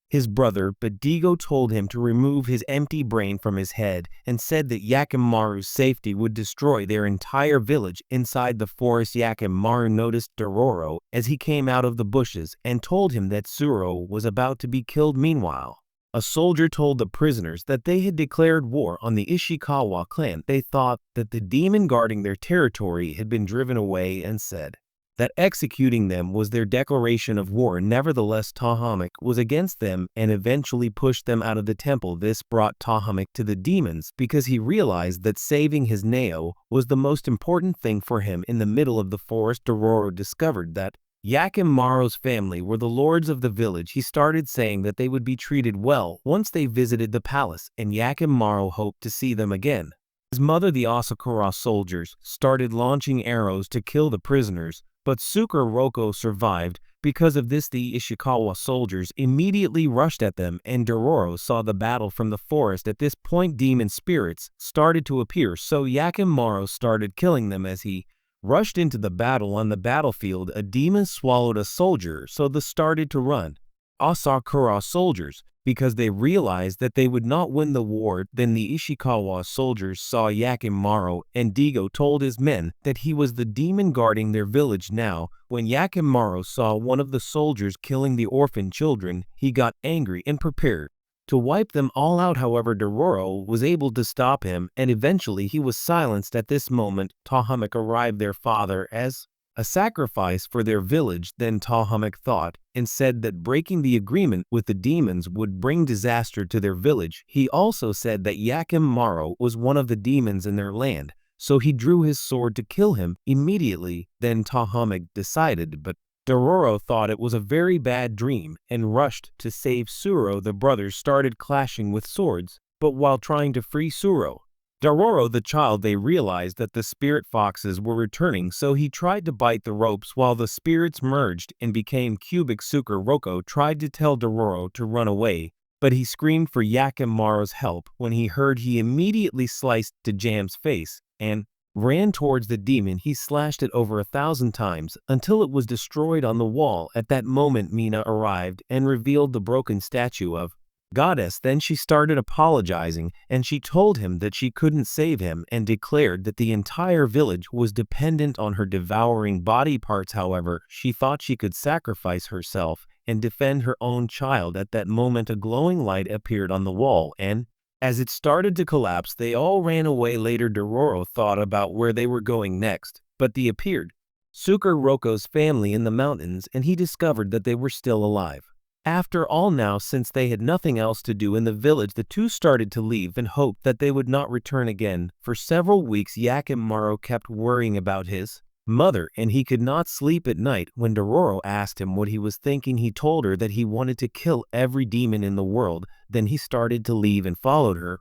his brother, but Daigo told him to remove his empty brain from his head and said that Yakimaru's safety would destroy their entire village. Inside the forest, Yakimaru noticed Dororo as he came out of the bushes and told him that Tsuro was about to be killed. Meanwhile, a soldier told the prisoners that they had declared war on the Ishikawa clan. They thought that the demon guarding their territory had been driven away and said that executing them was their declaration of war. Nevertheless, Tahamik was against them and eventually pushed them out of the temple. This brought Tahamik to the demons because he realized that saving his Neo was the most important thing for him. In the middle of the forest, Dororo discovered that Yakimaru's family were the lords of the village. He started saying that they would be treated well once they visited the palace, and Yakimaru hoped to see them again. His mother, the Asakura soldiers, started launching arrows to kill the prisoners, but Tsukuroko survived. Because of this, the Ishikawa soldiers immediately rushed at them, and Dororo saw the battle from the forest. At this point, demon spirits started to appear, so Yakimaru started killing them. As he rushed into the battle on the battlefield, a demon swallowed a soldier, so they started to run. Asakura soldiers, because they realized that they would not win the war. Then the Ishikawa soldiers saw Yakimaru, and Daigo told his men that he was the demon guarding their village. Now, when Yakimaru saw one of the soldiers killing the orphan children, he got angry and prepared to wipe them all out. However, Dororo was able to stop him, and eventually he was silenced. At this moment, Tahamik arrived, their father, as a sacrifice for their village. Then Tahamik thought and said that breaking the agreement with the demons would bring disaster to their village. He also said that Yakimaru was one of the demons in their land, so he drew his sword to kill him immediately. Then Tahamik decided, but Dororo thought it was a very bad dream and rushed to save Tsuro. The brothers started clashing with swords, but while trying to free Tsuro, Dororo the child, they realized that the spirit foxes were returning, so he tried to bite the ropes while the spirits merged and became cubic. Tsukuroko tried to tell Dororo to run away, but he screamed for Yakimaru's help. When he heard, he immediately sliced to Jam's face, and ran towards the demon. He slashed it over 1,000 times until it was destroyed on the wall. At that moment, Mina arrived and revealed the broken statue of goddess. Then she started apologizing, and she told him that she couldn't save him and declared that the entire village was dependent on her devouring body parts. However, she thought she could sacrifice herself and defend her own child. At that moment, a glowing light appeared on the wall, and as it started to collapse, they all ran away. Later, Dororo thought about where they were going next, but they appeared Sukar Roko's family in the mountains, and he discovered that they were still alive. After all, now since they had nothing else to do in the village, the two started to leave and hoped that they would not return again. For several weeks, Yakimaru kept worrying about his mother, and he could not sleep at night. When Dororo asked him what he was thinking, he told her that he wanted to kill every demon in the world. Then he started to leave and followed her.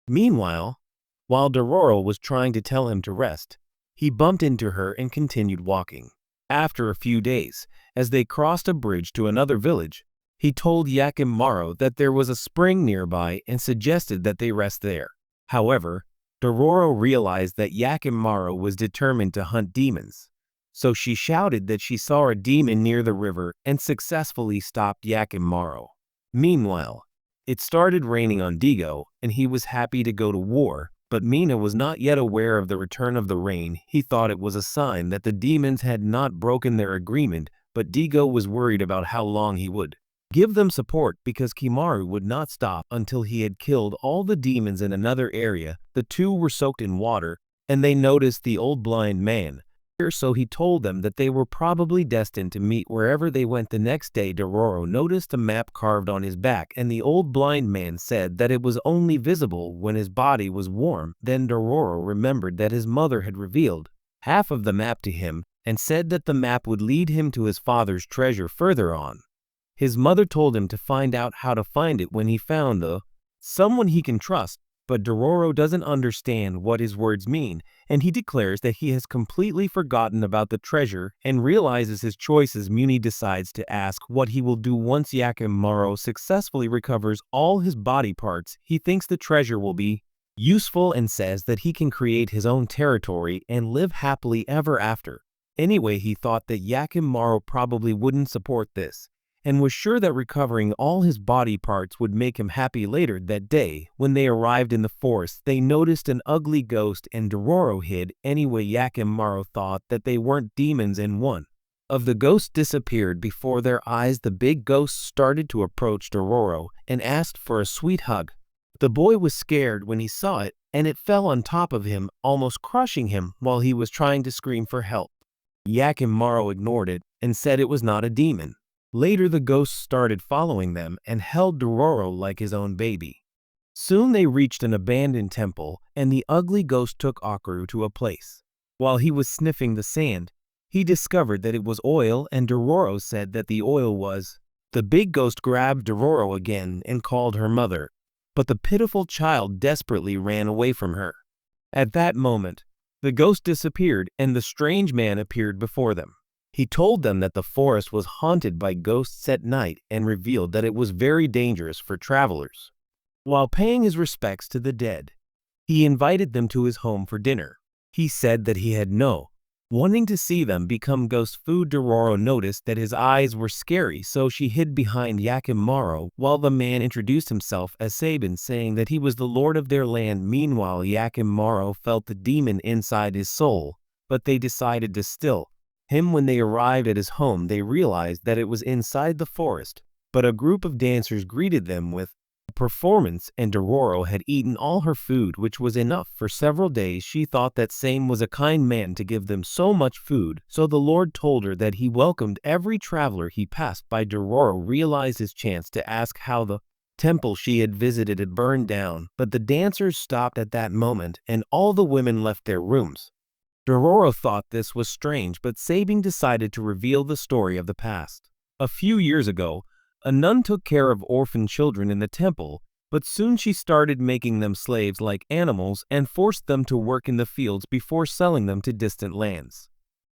Meanwhile, while Dororo was trying to tell him to rest, he bumped into her and continued walking. After a few days, as they crossed a bridge to another village, he told Yakimaru that there was a spring nearby and suggested that they rest there. However, Dororo realized that Yakimaru was determined to hunt demons, so she shouted that she saw a demon near the river and successfully stopped Yakimaru. Meanwhile, it started raining on Digo, and he was happy to go to war, but Mina was not yet aware of the return of the rain. He thought it was a sign that the demons had not broken their agreement, but Digo was worried about how long he would give them support because Kimaru would not stop until he had killed all the demons in another area. The two were soaked in water, and they noticed the old blind man. So he told them that they were probably destined to meet wherever they went. The next day, Dororo noticed a map carved on his back, and the old blind man said that it was only visible when his body was warm. Then Dororo remembered that his mother had revealed half of the map to him and said that the map would lead him to his father's treasure further on. His mother told him to find out how to find it when he found someone he can trust, but Dororo doesn't understand what his words mean, and he declares that he has completely forgotten about the treasure and realizes his choices. Muni decides to ask what he will do once Yakimaru successfully recovers all his body parts. He thinks the treasure will be useful and says that he can create his own territory and live happily ever after. Anyway, he thought that Yakimaru probably wouldn't support this, and was sure that recovering all his body parts would make him happy. Later that day, when they arrived in the forest, they noticed an ugly ghost, and Dororo hid. Anyway, Yakimaru thought that they weren't demons, and one of the ghosts disappeared before their eyes. The big ghost started to approach Dororo and asked for a sweet hug. The boy was scared when he saw it, and it fell on top of him, almost crushing him while he was trying to scream for help. Yakimaru ignored it and said it was not a demon. Later, the ghost started following them and held Dororo like his own baby. Soon they reached an abandoned temple, and the ugly ghost took Akaru to a place. While he was sniffing the sand, he discovered that it was oil, and Dororo said that the oil was. The big ghost grabbed Dororo again and called her mother, but the pitiful child desperately ran away from her. At that moment, the ghost disappeared, and the strange man appeared before them. He told them that the forest was haunted by ghosts at night and revealed that it was very dangerous for travelers. While paying his respects to the dead, he invited them to his home for dinner. He said that he had no wanting to see them become ghost food. Dororo noticed that his eyes were scary, so she hid behind Yakimaru while the man introduced himself as Sabin, saying that he was the lord of their land. Meanwhile, Yakimaru felt the demon inside his soul, but they decided to still him. When they arrived at his home, they realized that it was inside the forest, but a group of dancers greeted them with a performance, and Dororo had eaten all her food, which was enough for several days. She thought that Same was a kind man to give them so much food, so the Lord told her that he welcomed every traveler he passed by. Dororo realized his chance to ask how the temple she had visited had burned down, but the dancers stopped at that moment, and all the women left their rooms. Dororo thought this was strange, but Sabin decided to reveal the story of the past. A few years ago, a nun took care of orphan children in the temple, but soon she started making them slaves like animals and forced them to work in the fields before selling them to distant lands.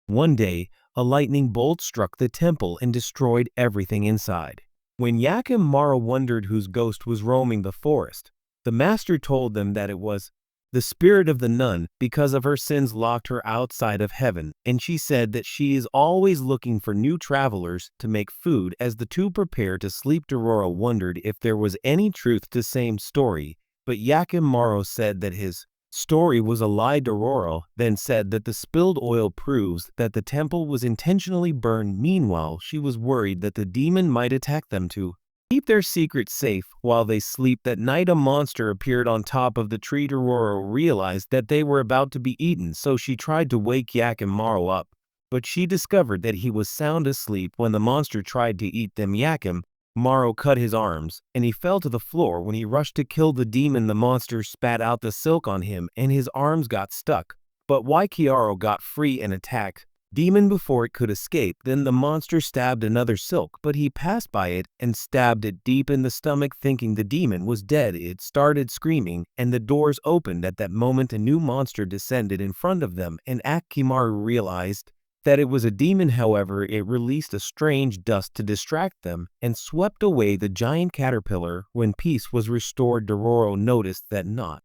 One day, a lightning bolt struck the temple and destroyed everything inside. When Yakimaru wondered whose ghost was roaming the forest, the master told them that it was The spirit of the nun, because of her sins, locked her outside of heaven, and she said that she is always looking for new travelers to make food. As the two prepare to sleep, Dororo wondered if there was any truth to Same's story, but Yakimaru said that his story was a lie. Dororo then said that the spilled oil proves that the temple was intentionally burned. Meanwhile, she was worried that the demon might attack them too. Keep their secret safe while they sleep. That night a monster appeared on top of the tree. Dororo realized that they were about to be eaten, so she tried to wake Yakimaru up, but she discovered that he was sound asleep. When the monster tried to eat them, Yakimaru cut his arms, and he fell to the floor. When he rushed to kill the demon, the monster spat out the silk on him, and his arms got stuck, but Yakimaru got free and attacked demon before it could escape. Then the monster stabbed another silk, but he passed by it and stabbed it deep in the stomach. Thinking the demon was dead, it started screaming, and the doors opened. At that moment, a new monster descended in front of them, and Yakimaru realized that it was a demon. However, it released a strange dust to distract them and swept away the giant caterpillar. When peace was restored, Dororo noticed that not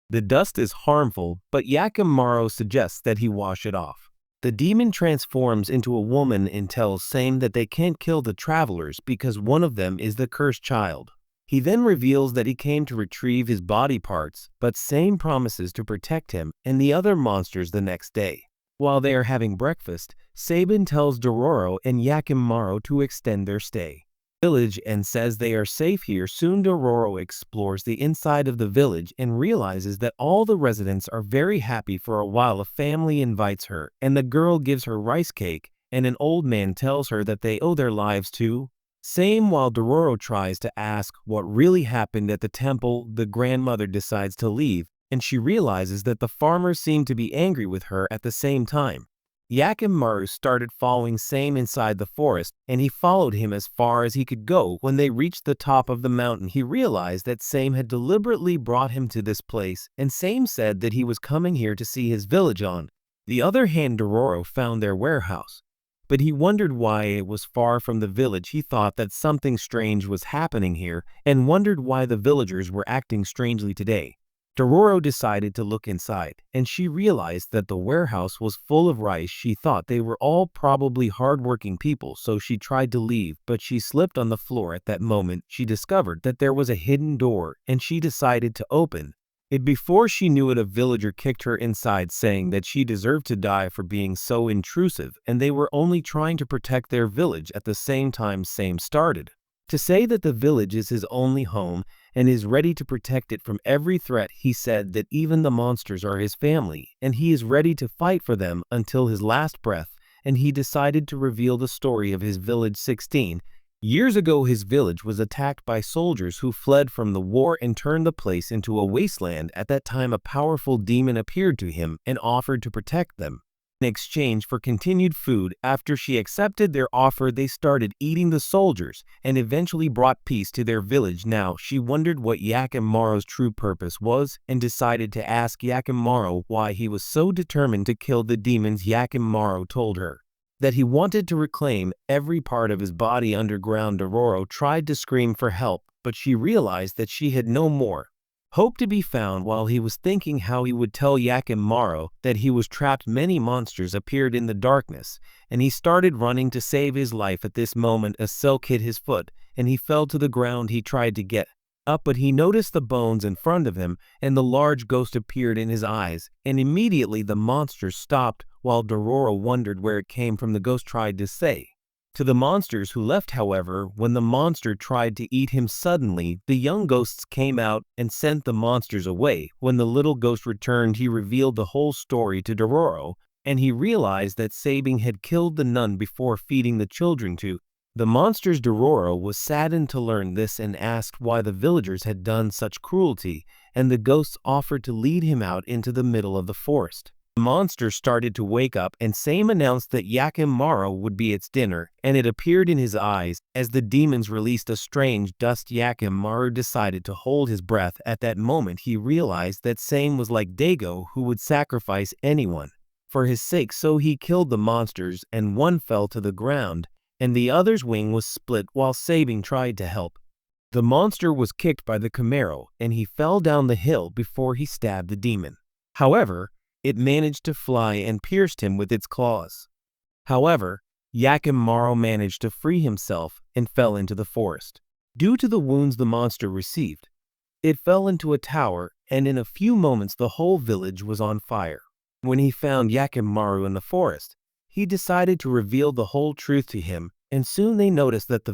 the dust is harmful, but Yakimaru suggests that he wash it off. The demon transforms into a woman and tells Same that they can't kill the travelers because one of them is the cursed child. He then reveals that he came to retrieve his body parts, but Same promises to protect him and the other monsters the next day. While they are having breakfast, Sabin tells Dororo and Yakimaru to extend their stay village and says they are safe here. Soon Dororo explores the inside of the village and realizes that all the residents are very happy. For a while, a family invites her, and the girl gives her rice cake, and an old man tells her that they owe their lives to Same. While Dororo tries to ask what really happened at the temple, the grandmother decides to leave, and she realizes that the farmers seem to be angry with her. At the same time, Yakimaru started following Same inside the forest, and he followed him as far as he could go. When they reached the top of the mountain, he realized that Same had deliberately brought him to this place, and Same said that he was coming here to see his village. On the other hand, Dororo found their warehouse, but he wondered why it was far from the village. He thought that something strange was happening here, and wondered why the villagers were acting strangely today. Dororo decided to look inside, and she realized that the warehouse was full of rice. She thought they were all probably hardworking people, so she tried to leave, but she slipped on the floor. At that moment, she discovered that there was a hidden door, and she decided to open it. Before she knew it, a villager kicked her inside, saying that she deserved to die for being so intrusive, and they were only trying to protect their village. At the same time, Same started to say that the village is his only home and is ready to protect it from every threat. He said that even the monsters are his family, and he is ready to fight for them until his last breath. And he decided to reveal the story of his village. 16 years ago, his village was attacked by soldiers who fled from the war and turned the place into a wasteland. At that time, a powerful demon appeared to him and offered to protect them in exchange for continued food. After she accepted their offer, they started eating the soldiers and eventually brought peace to their village. Now, she wondered what Yakimaru's true purpose was and decided to ask Yakimaru why he was so determined to kill the demons. Yakimaru told her that he wanted to reclaim every part of his body underground. Dororo tried to scream for help, but she realized that she had no more hope to be found. While he was thinking how he would tell Yakimaru that he was trapped, many monsters appeared in the darkness, and he started running to save his life. At this moment, a silk hit his foot, and he fell to the ground. He tried to get up, but he noticed the bones in front of him, and the large ghost appeared in his eyes, and immediately the monster stopped. While Dororo wondered where it came from, the ghost tried to say to the monsters who left. However, when the monster tried to eat him, suddenly the young ghosts came out and sent the monsters away. When the little ghost returned, he revealed the whole story to Dororo, and he realized that Sabin had killed the nun before feeding the children to the monsters. Dororo was saddened to learn this and asked why the villagers had done such cruelty, and the ghosts offered to lead him out into the middle of the forest. The monster started to wake up, and Same announced that Yakimaru would be its dinner, and it appeared in his eyes as the demons released a strange dust. Yakimaru decided to hold his breath. At that moment, he realized that Same was like Dago, who would sacrifice anyone for his sake, so he killed the monsters, and one fell to the ground, and the other's wing was split. While Sabin tried to help, The monster was kicked by the Camaro and he fell down the hill before he stabbed the demon. However, it managed to fly and pierced him with its claws. However, Yakimaro managed to free himself and fell into the forest. Due to the wounds the monster received, it fell into a tower, and in a few moments the whole village was on fire. When he found Yakimaro in the forest, he decided to reveal the whole truth to him, and soon they noticed that the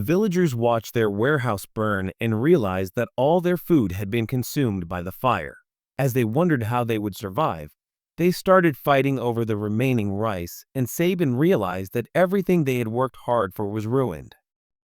villagers watched their warehouse burn and realized that all their food had been consumed by the fire. As they wondered how they would survive, they started fighting over the remaining rice, and Sabin realized that everything they had worked hard for was ruined.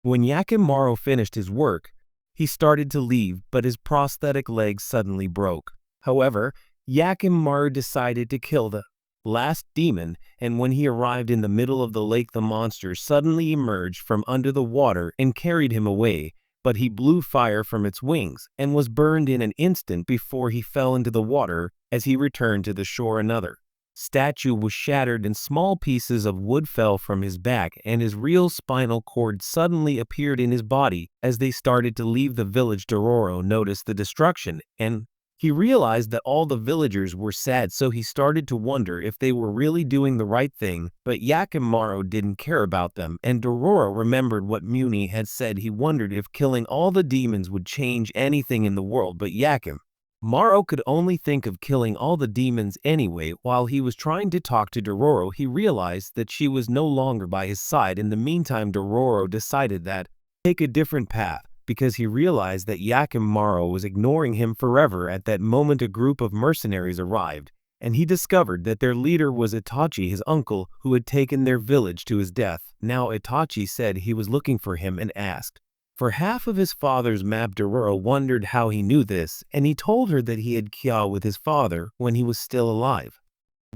When Yakimaro finished his work, he started to leave, but his prosthetic leg suddenly broke. However, Yakimaro decided to kill the last demon, and when he arrived in the middle of the lake, the monster suddenly emerged from under the water and carried him away, but he blew fire from its wings and was burned in an instant before he fell into the water. As he returned to the shore, another statue was shattered and small pieces of wood fell from his back, and his real spinal cord suddenly appeared in his body. As they started to leave the village, Dororo noticed the destruction, and he realized that all the villagers were sad, so he started to wonder if they were really doing the right thing, but Yakimaro didn't care about them, and Dororo remembered what Muni had said. He wondered if killing all the demons would change anything in the world, but Yakimaro could only think of killing all the demons anyway. While he was trying to talk to Dororo, he realized that she was no longer by his side. In the meantime, Dororo decided that take a different path, because he realized that Yakimaro was ignoring him forever. At that moment, a group of mercenaries arrived, and he discovered that their leader was Itachi, his uncle, who had taken their village to his death. Now Itachi said he was looking for him and asked for half of his father's map. Dororo wondered how he knew this, and he told her that he had killed with his father when he was still alive.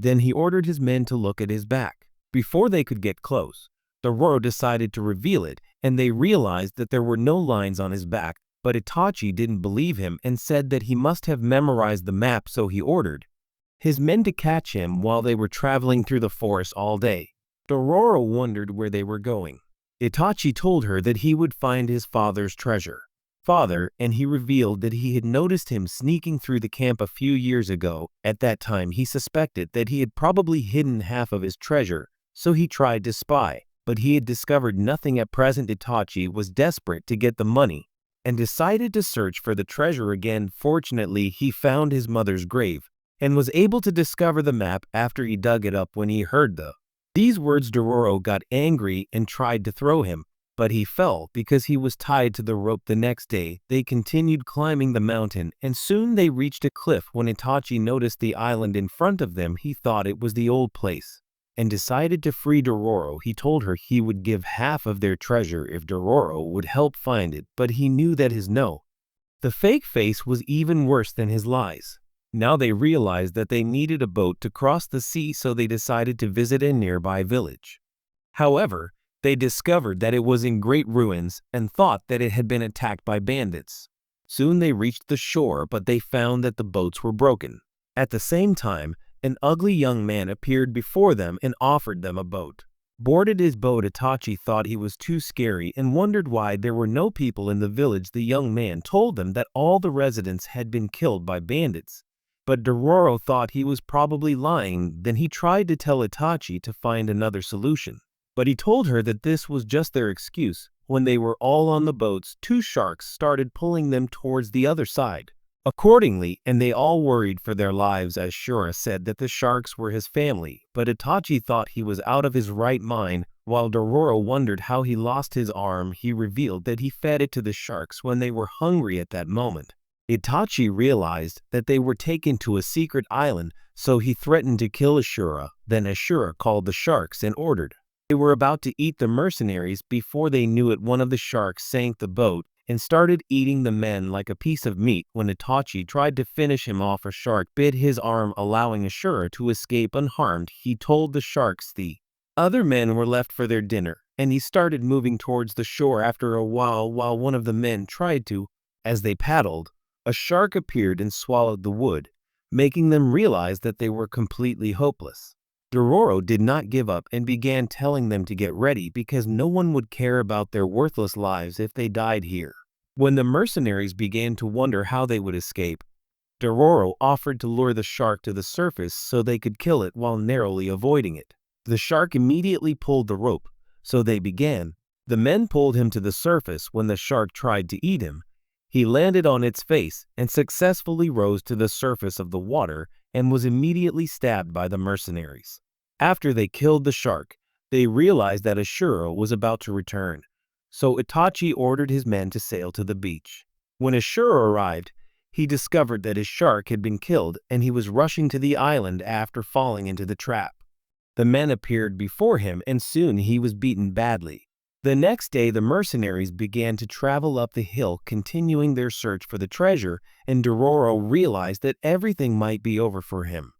Then he ordered his men to look at his back. Before they could get close, Dororo decided to reveal it, and they realized that there were no lines on his back, but Itachi didn't believe him and said that he must have memorized the map, so he ordered his men to catch him while they were traveling through the forest all day. Dororo wondered where they were going. Itachi told her that he would find his father's treasure. And he revealed that he had noticed him sneaking through the camp a few years ago. At that time, he suspected that he had probably hidden half of his treasure, so he tried to spy. But he had discovered nothing at present. Itachi was desperate to get the money and decided to search for the treasure again. Fortunately, he found his mother's grave and was able to discover the map after he dug it up. When he heard these words, Dororo got angry and tried to throw him, but he fell because he was tied to the rope. The next day, they continued climbing the mountain, and soon they reached a cliff. When Itachi noticed the island in front of them, he thought it was the old place and decided to free Dororo. He told her he would give half of their treasure if Dororo would help find it, but he knew that the fake face was even worse than his lies. Now they realized that they needed a boat to cross the sea, so they decided to visit a nearby village. However, they discovered that it was in great ruins and thought that it had been attacked by bandits. Soon they reached the shore, but they found that the boats were broken. At the same time, an ugly young man appeared before them and offered them a boat. Boarded his boat, Itachi thought he was too scary and wondered why there were no people in the village. The young man told them that all the residents had been killed by bandits, but Dororo thought he was probably lying. Then he tried to tell Itachi to find another solution, but he told her that this was just their excuse. When they were all on the boats, two sharks started pulling them towards the other side. Accordingly, and they all worried for their lives, as Shura said that the sharks were his family, but Itachi thought he was out of his right mind. While Dororo wondered how he lost his arm, he revealed that he fed it to the sharks when they were hungry. At that moment, Itachi realized that they were taken to a secret island, so he threatened to kill Ashura. Then Ashura called the sharks and ordered. They were about to eat the mercenaries. Before they knew it, one of the sharks sank the boat and started eating the men like a piece of meat. When Itachi tried to finish him off, a shark bit his arm, allowing Ashura to escape unharmed. He told the sharks the other men were left for their dinner, and he started moving towards the shore. After a while one of the men tried to, as they paddled, a shark appeared and swallowed the wood, making them realize that they were completely hopeless. Dororo did not give up and began telling them to get ready because no one would care about their worthless lives if they died here. When the mercenaries began to wonder how they would escape, Dororo offered to lure the shark to the surface so they could kill it while narrowly avoiding it. The shark immediately pulled the rope, so they began. The men pulled him to the surface when the shark tried to eat him. He landed on its face and successfully rose to the surface of the water and was immediately stabbed by the mercenaries. After they killed the shark, they realized that Ashura was about to return, so Itachi ordered his men to sail to the beach. When Ashura arrived, he discovered that his shark had been killed and he was rushing to the island after falling into the trap. The men appeared before him and soon he was beaten badly. The next day the mercenaries began to travel up the hill continuing their search for the treasure, and Dororo realized that everything might be over for him.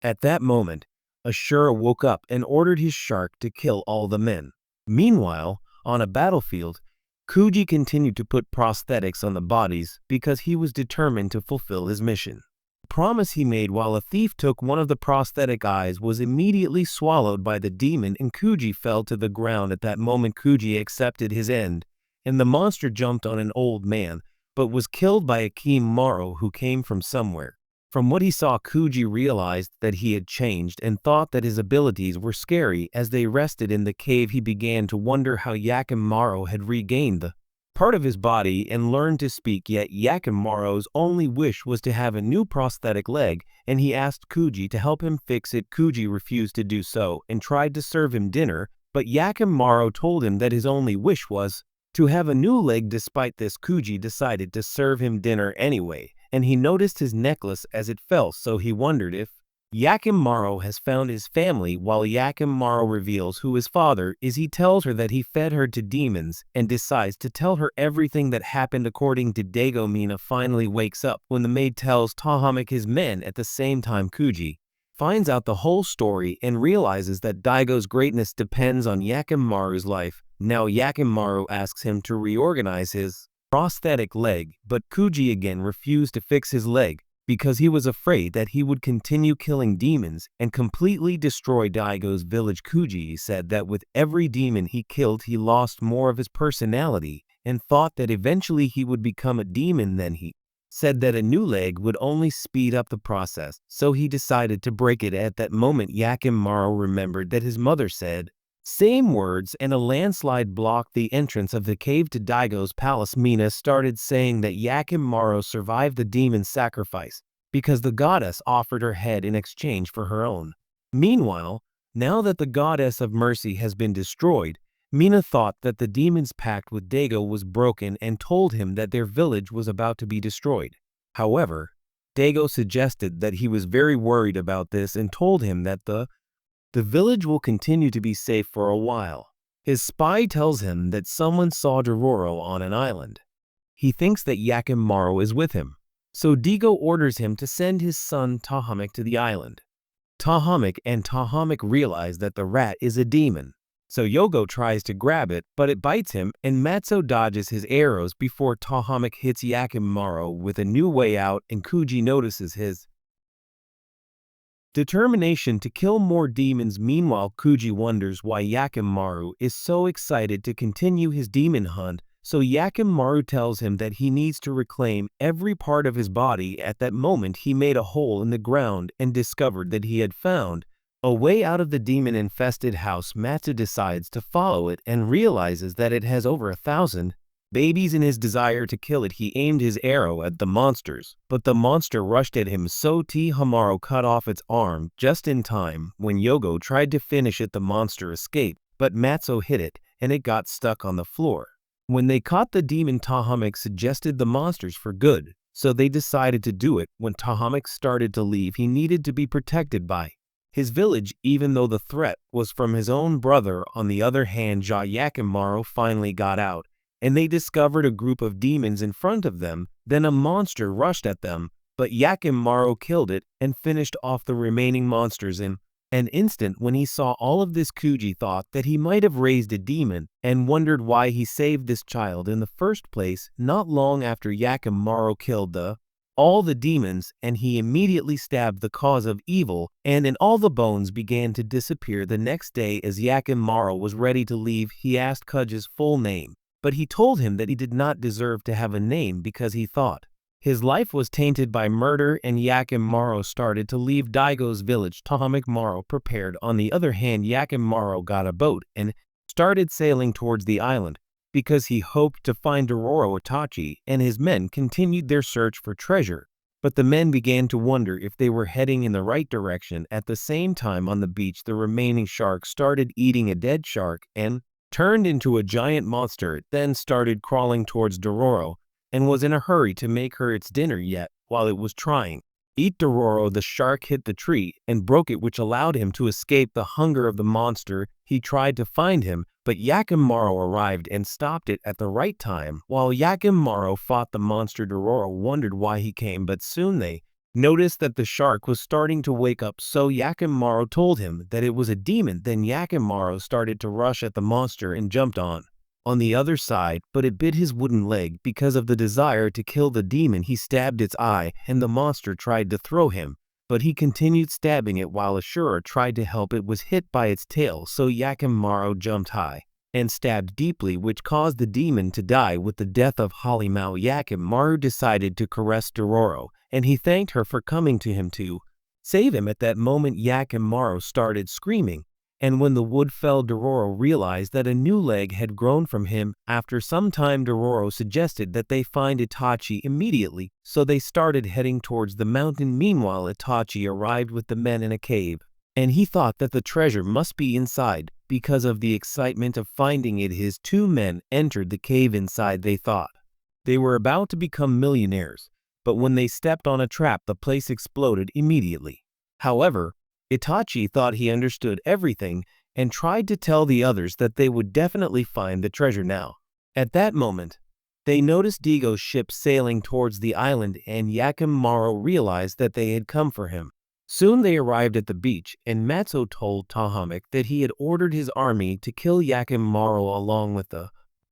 At that moment, Ashura woke up and ordered his shark to kill all the men. Meanwhile, on a battlefield, Kuji continued to put prosthetics on the bodies because he was determined to fulfill his mission. The promise he made while a thief took one of the prosthetic eyes was immediately swallowed by the demon and Kuji fell to the ground. At that moment Kuji accepted his end, and the monster jumped on an old man, but was killed by Akimaro who came from somewhere. From what he saw, Kuji realized that he had changed and thought that his abilities were scary. As they rested in the cave, he began to wonder how Yakimaru had regained the part of his body and learned to speak, yet Yakimaru's only wish was to have a new prosthetic leg, and he asked Kuji to help him fix it. Kuji refused to do so and tried to serve him dinner, but Yakimaru told him that his only wish was to have a new leg. Despite this, Kuji decided to serve him dinner anyway, and he noticed his necklace as it fell, so he wondered if Yakimaru has found his family. While Yakimaru reveals who his father is, he tells her that he fed her to demons and decides to tell her everything that happened. According to Daigo, Mina finally wakes up when the maid tells Tahamik his men. At the same time, Kuji finds out the whole story and realizes that Daigo's greatness depends on Yakimaru's life. Now Yakimaru asks him to reorganize his prosthetic leg, but Kuji again refused to fix his leg because he was afraid that he would continue killing demons and completely destroy Daigo's village. Kuji said that with every demon he killed, he lost more of his personality and thought that eventually he would become a demon. Then he said that a new leg would only speed up the process, so he decided to break it. At that moment, Yakimaru remembered that his mother said same words, and a landslide blocked the entrance of the cave to Daigo's palace. Mina started saying that Yakimaru survived the demon sacrifice because the goddess offered her head in exchange for her own. Meanwhile, now that the goddess of mercy has been destroyed, Mina thought that the demon's pact with Daigo was broken and told him that their village was about to be destroyed. However, Daigo suggested that he was very worried about this and told him that the village will continue to be safe for a while. His spy tells him that someone saw Dororo on an island. He thinks that Yakimaru is with him, so Daigo orders him to send his son Tahamik to the island. Tahamik realize that the rat is a demon, so Yogo tries to grab it, but it bites him and Matsuo dodges his arrows before Tahamik hits Yakimaru with a new way out, and Kuji notices his determination to kill more demons. Meanwhile, Kuji wonders why Yakimaru is so excited to continue his demon hunt, so Yakimaru tells him that he needs to reclaim every part of his body. At that moment, he made a hole in the ground and discovered that he had found a way out of the demon-infested house. Matsuo decides to follow it and realizes that it has over 1,000 babies. In his desire to kill it, he aimed his arrow at the monsters, but the monster rushed at him, so Hamaru cut off its arm just in time. When Yogo tried to finish it, the monster escaped, but Matsuo hit it and it got stuck on the floor. When they caught the demon, Tahamik suggested the monsters for good, so they decided to do it. When Tahamik started to leave, he needed to be protected by his village, even though the threat was from his own brother. On the other hand, Yakimaru finally got out, and they discovered a group of demons in front of them. Then a monster rushed at them, but Yakimaru killed it and finished off the remaining monsters in an instant. When he saw all of this, Kuji thought that he might have raised a demon and wondered why he saved this child in the first place. Not long after Yakimaru killed the all the demons, and he immediately stabbed the cause of evil, and all the bones began to disappear. The next day, as Yakimaru was ready to leave, he asked Kuj's full name, but he told him that he did not deserve to have a name because he thought his life was tainted by murder, and Yakimaru started to leave Daigo's village. Tahamikmaru prepared. On the other hand, Yakimaru got a boat and started sailing towards the island because he hoped to find Dororo. Itachi and his men continued their search for treasure, but the men began to wonder if they were heading in the right direction. At the same time, on the beach, the remaining shark started eating a dead shark and turned into a giant monster. It then started crawling towards Dororo and was in a hurry to make her its dinner. Yet while it was trying eat Dororo, the shark hit the tree and broke it, which allowed him to escape the hunger of the monster. He tried to find him, but Yakimaru arrived and stopped it at the right time. While Yakimaru fought the monster, Dororo wondered why he came, but soon they noticed that the shark was starting to wake up, so Yakimaru told him that it was a demon. Then Yakimaru started to rush at the monster and jumped on the other side, but it bit his wooden leg. Because of the desire to kill the demon, he stabbed its eye, and the monster tried to throw him, but he continued stabbing it while Ashura tried to help. It was hit by its tail, so Yakimaru jumped high and stabbed deeply, which caused the demon to die. With the death of Halimau, Yakimaru decided to caress Dororo, and he thanked her for coming to him to save him. At that moment, Yakimaru started screaming, and when the wood fell, Dororo realized that a new leg had grown from him. After some time, Dororo suggested that they find Itachi immediately, so they started heading towards the mountain. Meanwhile, Itachi arrived with the men in a cave, and he thought that the treasure must be inside. Because of the excitement of finding it, his two men entered the cave. Inside, they thought they were about to become millionaires, but when they stepped on a trap, the place exploded immediately. However, Itachi thought he understood everything and tried to tell the others that they would definitely find the treasure now. At that moment, they noticed Daigo's ship sailing towards the island, and Yakimaru realized that they had come for him. Soon they arrived at the beach, and Matsuo told Tahamik that he had ordered his army to kill Yakimaru along with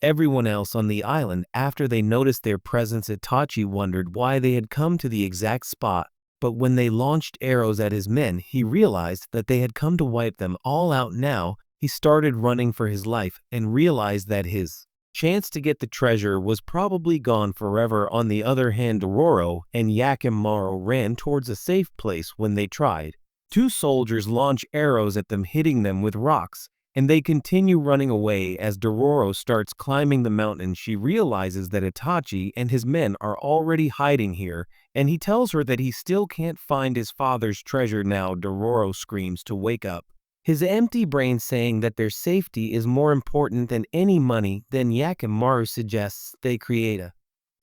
everyone else on the island. After they noticed their presence, Itachi wondered why they had come to the exact spot. But when they launched arrows at his men, he realized that they had come to wipe them all out. Now, he started running for his life and realized that his chance to get the treasure was probably gone forever. On the other hand, Dororo and Yakimaru ran towards a safe place. When they tried, two soldiers launched arrows at them, hitting them with rocks, and they continue running away. As Dororo starts climbing the mountain, she realizes that Itachi and his men are already hiding here, and he tells her that he still can't find his father's treasure. Now Dororo screams to wake up his empty brain, saying that their safety is more important than any money. Then Yakimaru suggests they create a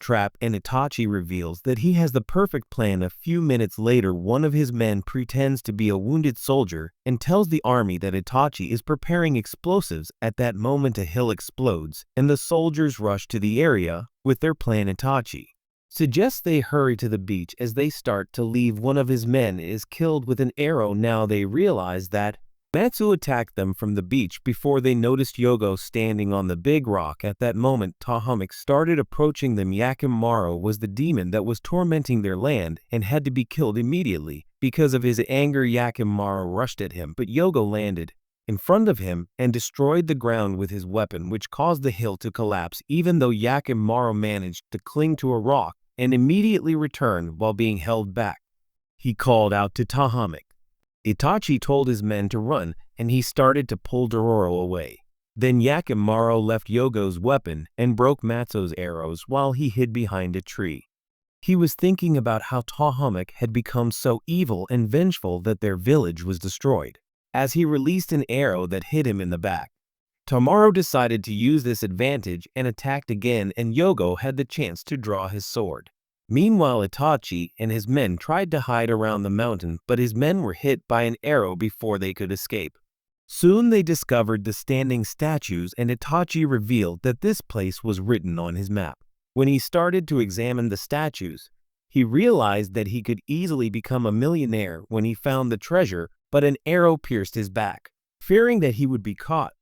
trap, and Itachi reveals that he has the perfect plan. A few minutes later, one of his men pretends to be a wounded soldier and tells the army that Itachi is preparing explosives. At that moment, a hill explodes, and the soldiers rush to the area with their plan. Itachi suggests they hurry to the beach. As they start to leave, one of his men is killed with an arrow. Now they realize that Matsuo attacked them from the beach before they noticed Yogo standing on the big rock. At that moment, Tahamik started approaching them. Yakimaru was the demon that was tormenting their land and had to be killed immediately. Because of his anger, Yakimaru rushed at him, but Yogo landed in front of him and destroyed the ground with his weapon, which caused the hill to collapse. Even though Yakimaru managed to cling to a rock and immediately returned while being held back, he called out to Tahamik. Itachi told his men to run, and he started to pull Dororo away. Then Yakimaru left Yogo's weapon and broke Matsuo's arrows while he hid behind a tree. He was thinking about how Tahamik had become so evil and vengeful that their village was destroyed, as he released an arrow that hit him in the back. Tamaru decided to use this advantage and attacked again, and Yogo had the chance to draw his sword. Meanwhile, Itachi and his men tried to hide around the mountain, but his men were hit by an arrow before they could escape. Soon they discovered the standing statues, and Itachi revealed that this place was written on his map. When he started to examine the statues, he realized that he could easily become a millionaire when he found the treasure, but an arrow pierced his back. Fearing that he would be caught,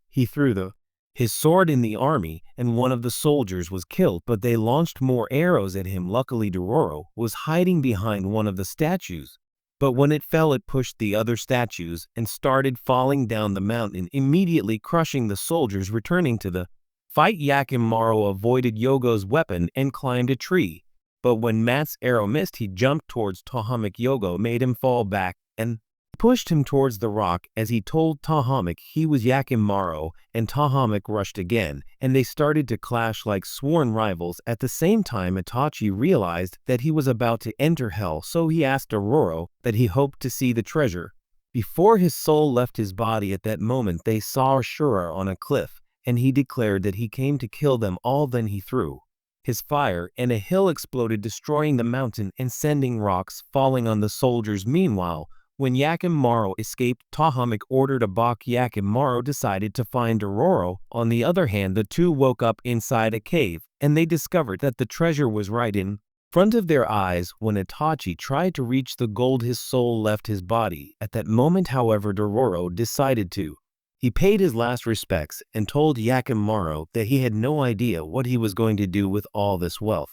he threw the his sword in the army, and one of the soldiers was killed, but they launched more arrows at him. Luckily, Dororo was hiding behind one of the statues, but when it fell, it pushed the other statues and started falling down the mountain, immediately crushing the soldiers. Returning to the fight, Yakimaru avoided Yogo's weapon and climbed a tree, but when Matt's arrow missed, he jumped towards Tahamik. Yogo made him fall back and pushed him towards the rock as he told Tahamik he was Yakimaru, and Tahamik rushed again, and they started to clash like sworn rivals. At the same time, Itachi realized that he was about to enter hell, so he asked Dororo that he hoped to see the treasure before his soul left his body. At that moment, they saw Ashura on a cliff, and he declared that he came to kill them all. Then he threw his fire, and a hill exploded, destroying the mountain and sending rocks falling on the soldiers. Meanwhile, when Yakimaru escaped, Tahamik ordered a Bak. Yakimaru decided to find Dororo. On the other hand, the two woke up inside a cave, and they discovered that the treasure was right in front of their eyes. When Itachi tried to reach the gold, his soul left his body. At that moment, however, Dororo decided to. He paid his last respects and told Yakimaru that he had no idea what he was going to do with all this wealth.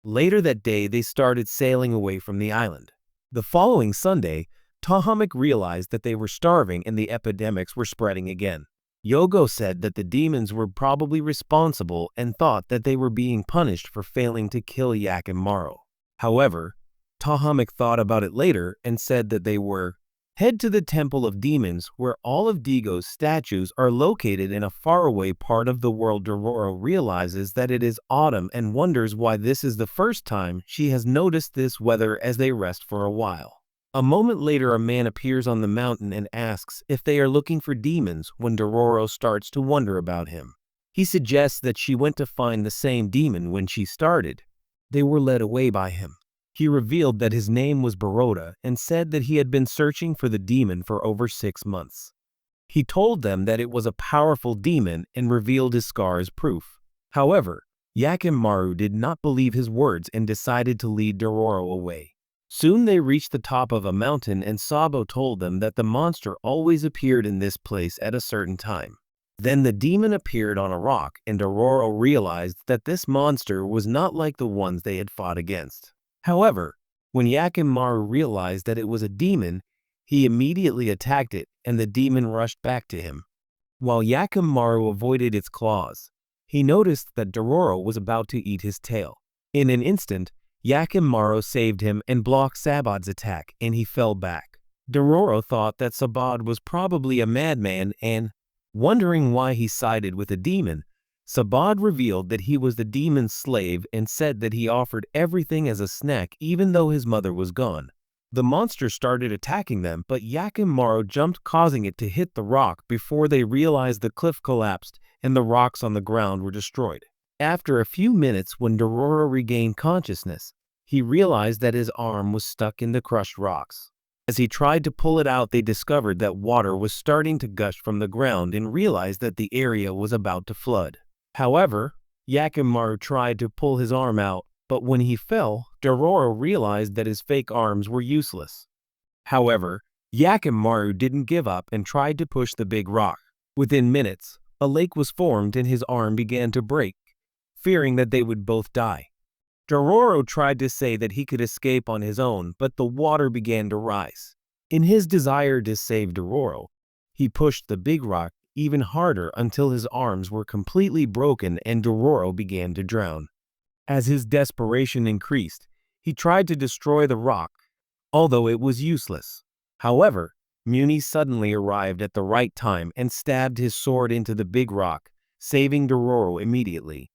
Later that day, they started sailing away from the island. The following Sunday, Tahamik realized that they were starving and the epidemics were spreading again. Yogo said that the demons were probably responsible and thought that they were being punished for failing to kill Yakimaru. However, Tahamik thought about it later and said that they were head to the Temple of Demons, where all of Digo's statues are located in a faraway part of the world. Dororo realizes that it is autumn and wonders why this is the first time she has noticed this weather as they rest for a while. A moment later, a man appears on the mountain and asks if they are looking for demons. When Dororo starts to wonder about him, he suggests that she went to find the same demon when she started. They were led away by him. He revealed that his name was Baroda and said that he had been searching for the demon for over 6 months. He told them that it was a powerful demon and revealed his scar as proof. However, Yakimaru did not believe his words and decided to lead Dororo away. Soon they reached the top of a mountain, and Sabo told them that the monster always appeared in this place at a certain time. Then the demon appeared on a rock, and Dororo realized that this monster was not like the ones they had fought against. However, when Yakimaru realized that it was a demon, he immediately attacked it, and the demon rushed back to him. While Yakimaru avoided its claws, he noticed that Dororo was about to eat his tail. In an instant, Yakimaru saved him and blocked Sabad's attack, and he fell back. Dororo thought that Sabad was probably a madman, and, wondering why he sided with a demon, Sabad revealed that he was the demon's slave and said that he offered everything as a snack even though his mother was gone. The monster started attacking them, but Yakimaru jumped, causing it to hit the rock. Before they realized, the cliff collapsed and the rocks on the ground were destroyed. After a few minutes, when Dororo regained consciousness, he realized that his arm was stuck in the crushed rocks. As he tried to pull it out, they discovered that water was starting to gush from the ground and realized that the area was about to flood. However, Yakimaru tried to pull his arm out, but when he fell, Dororo realized that his fake arms were useless. However, Yakimaru didn't give up and tried to push the big rock. Within minutes, a lake was formed and his arm began to break, fearing that they would both die. Dororo tried to say that he could escape on his own, but the water began to rise. In his desire to save Dororo, he pushed the big rock even harder until his arms were completely broken and Dororo began to drown. As his desperation increased, he tried to destroy the rock, although it was useless. However, Muni suddenly arrived at the right time and stabbed his sword into the big rock, saving Dororo immediately.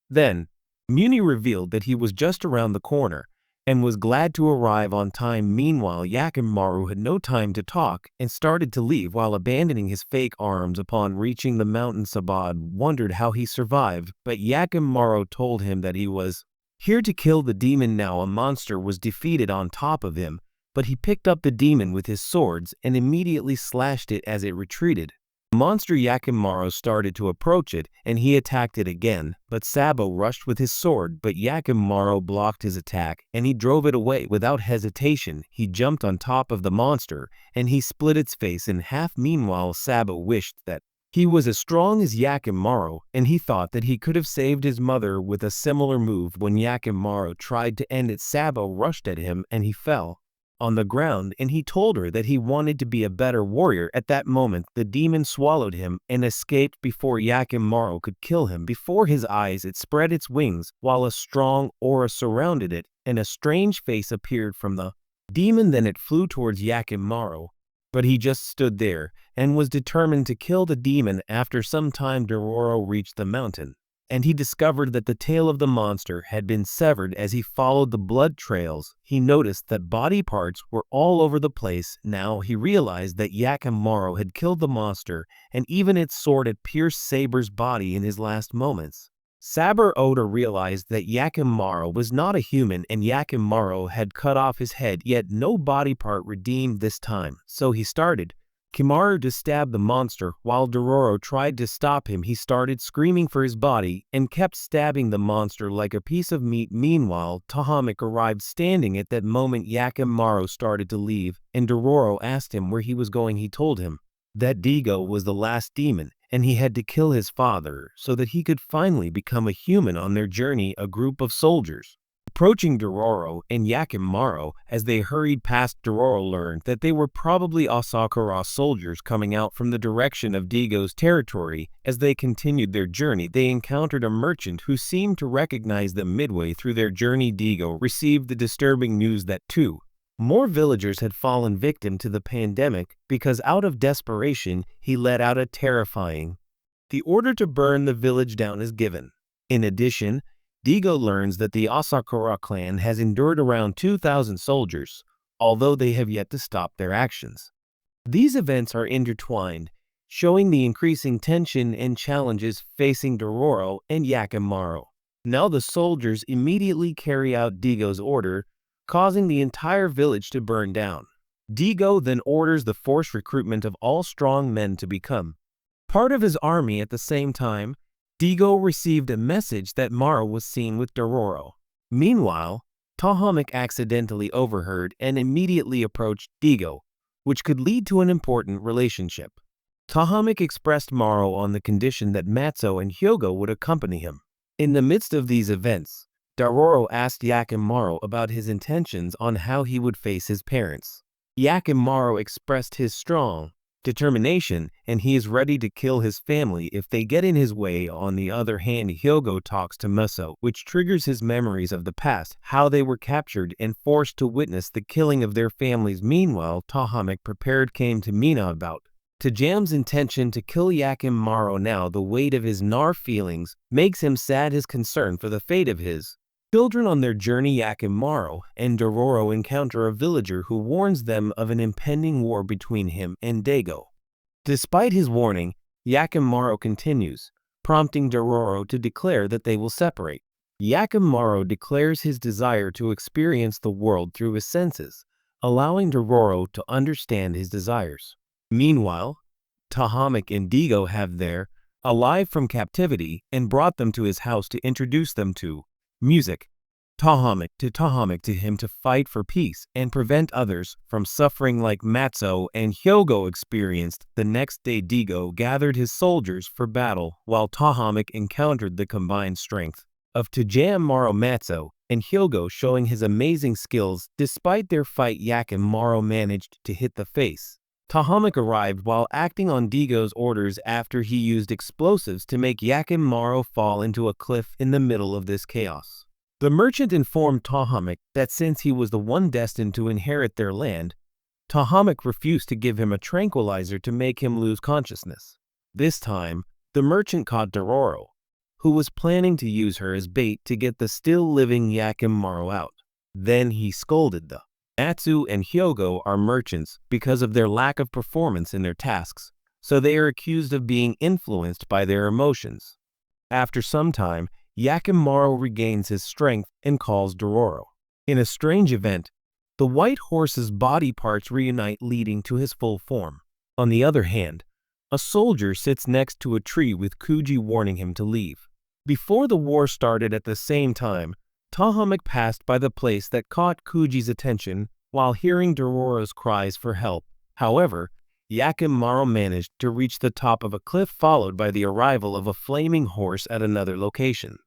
Then, Muni revealed that he was just around the corner and was glad to arrive on time. Meanwhile, Yakimaru had no time to talk and started to leave while abandoning his fake arms. Upon reaching the mountain, Sabad wondered how he survived, but Yakimaru told him that he was here to kill the demon. Now a monster was defeated on top of him, but he picked up the demon with his swords and immediately slashed it as it retreated. The monster Yakimaru started to approach it, and he attacked it again, but Sabo rushed with his sword, but Yakimaru blocked his attack, and he drove it away. Without hesitation, he jumped on top of the monster, and he split its face in half. Meanwhile, Sabo wished that He was as strong as Yakimaru, and he thought that he could have saved his mother with a similar move. When Yakimaru tried to end it, Sabo rushed at him and he fell on the ground, and he told her that he wanted to be a better warrior. At that moment, the demon swallowed him and escaped before Yakimaru could kill him. Before his eyes, it spread its wings, while a strong aura surrounded it, and a strange face appeared from the demon. Then it flew towards Yakimaru, but he just stood there and was determined to kill the demon. After some time, Dororo reached the mountain, and he discovered that the tail of the monster had been severed. As he followed the blood trails, he noticed that body parts were all over the place. Now he realized that Yakimaru had killed the monster, and even its sword had pierced Saber's body in his last moments. Saber Oda realized that Yakimaru was not a human, and Yakimaru had cut off his head, yet no body part redeemed this time. So he started Kimaru to stab the monster. While Dororo tried to stop him, he started screaming for his body and kept stabbing the monster like a piece of meat. Meanwhile, Tahamik arrived standing. At that moment, Yakimaru started to leave, and Dororo asked him where he was going. He told him that Digo was the last demon, and he had to kill his father so that he could finally become a human. On their journey, a group of soldiers approaching Dororo and Yakimaru. As they hurried past, Dororo learned that they were probably Asakura soldiers coming out from the direction of Digo's territory. As they continued their journey, they encountered a merchant who seemed to recognize them. Midway through their journey, Digo received the disturbing news that two more villagers had fallen victim to the pandemic. Because out of desperation, he let out a terrifying the order to burn the village down is given. In addition, Digo learns that the Asakura clan has endured around 2,000 soldiers, although they have yet to stop their actions. These events are intertwined, showing the increasing tension and challenges facing Dororo and Yakimaru. Now the soldiers immediately carry out Digo's order, causing the entire village to burn down. Digo then orders the forced recruitment of all strong men to become part of his army. At the same time, Digo received a message that Maru was seen with Dororo. Meanwhile, Tahamik accidentally overheard and immediately approached Digo, which could lead to an important relationship. Tahamik expressed Maru on the condition that Matsuo and Hyogo would accompany him. In the midst of these events, Dororo asked Yakimaru about his intentions on how he would face his parents. Yakimaru expressed his strong determination, and he is ready to kill his family if they get in his way. On the other hand, Hyogo talks to Matsuo, which triggers his memories of the past, how they were captured and forced to witness the killing of their families. Meanwhile, Tahamik came to Mina about Tajam's intention to kill Yakimaru. Now the weight of his feelings makes him sad. His concern for the fate of his children. On their journey, Yakimaru and Dororo encounter a villager who warns them of an impending war between him and Digo. Despite his warning, Yakimaru continues, prompting Dororo to declare that they will separate. Yakimaru declares his desire to experience the world through his senses, allowing Dororo to understand his desires. Meanwhile, Tahamik and Digo have their alive from captivity and brought them to his house to introduce them to music. Tahamik to him to fight for peace and prevent others from suffering like Matsuo and Hyogo experienced. The next day, Digo gathered his soldiers for battle, while Tahamik encountered the combined strength of Tajamaru, Matsuo, and Hyogo, showing his amazing skills. Despite their fight, Yakimaru managed to hit the face. Tahamik arrived while acting on Digo's orders after he used explosives to make Yakimaru fall into a cliff. In the middle of this chaos, the merchant informed Tahamik that since he was the one destined to inherit their land, Tahamik refused to give him a tranquilizer to make him lose consciousness. This time, the merchant caught Dororo, who was planning to use her as bait to get the still-living Yakimaru out. Then he scolded the Matsuo and Hyogo are merchants because of their lack of performance in their tasks, so they are accused of being influenced by their emotions. After some time, Yakimaru regains his strength and calls Dororo. In a strange event, the white horse's body parts reunite, leading to his full form. On the other hand, a soldier sits next to a tree with Kuji warning him to leave. Before the war started, at the same time, Tahamik passed by the place that caught Kuji's attention while hearing Dororo's cries for help. However, Yakimaro managed to reach the top of a cliff, followed by the arrival of a flaming horse at another location.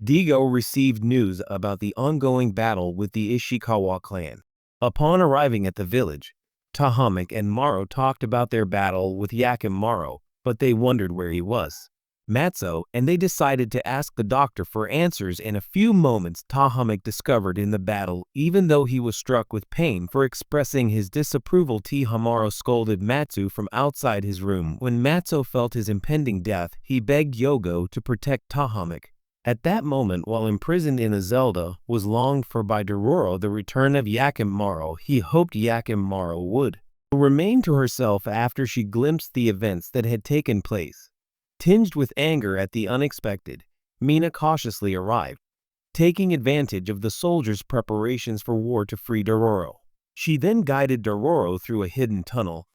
Digo received news about the ongoing battle with the Ishikawa clan. Upon arriving at the village, Tahamik and Maro talked about their battle with Yakimaro, but they wondered where he was. Matzo, and they decided to ask the doctor for answers. In a few moments, Tahamik discovered in the battle, even though he was struck with pain for expressing his disapproval, Tihamaro scolded Matsu from outside his room. When Matzo felt his impending death, he begged Yogo to protect Tahamik. At that moment, while imprisoned in a Zelda, was longed for by Dororo the return of Yakimaro. He hoped Yakimaro would remain to herself after she glimpsed the events that had taken place. Tinged with anger at the unexpected, Mina cautiously arrived, taking advantage of the soldiers' preparations for war to free Dororo. She then guided Dororo through a hidden tunnel,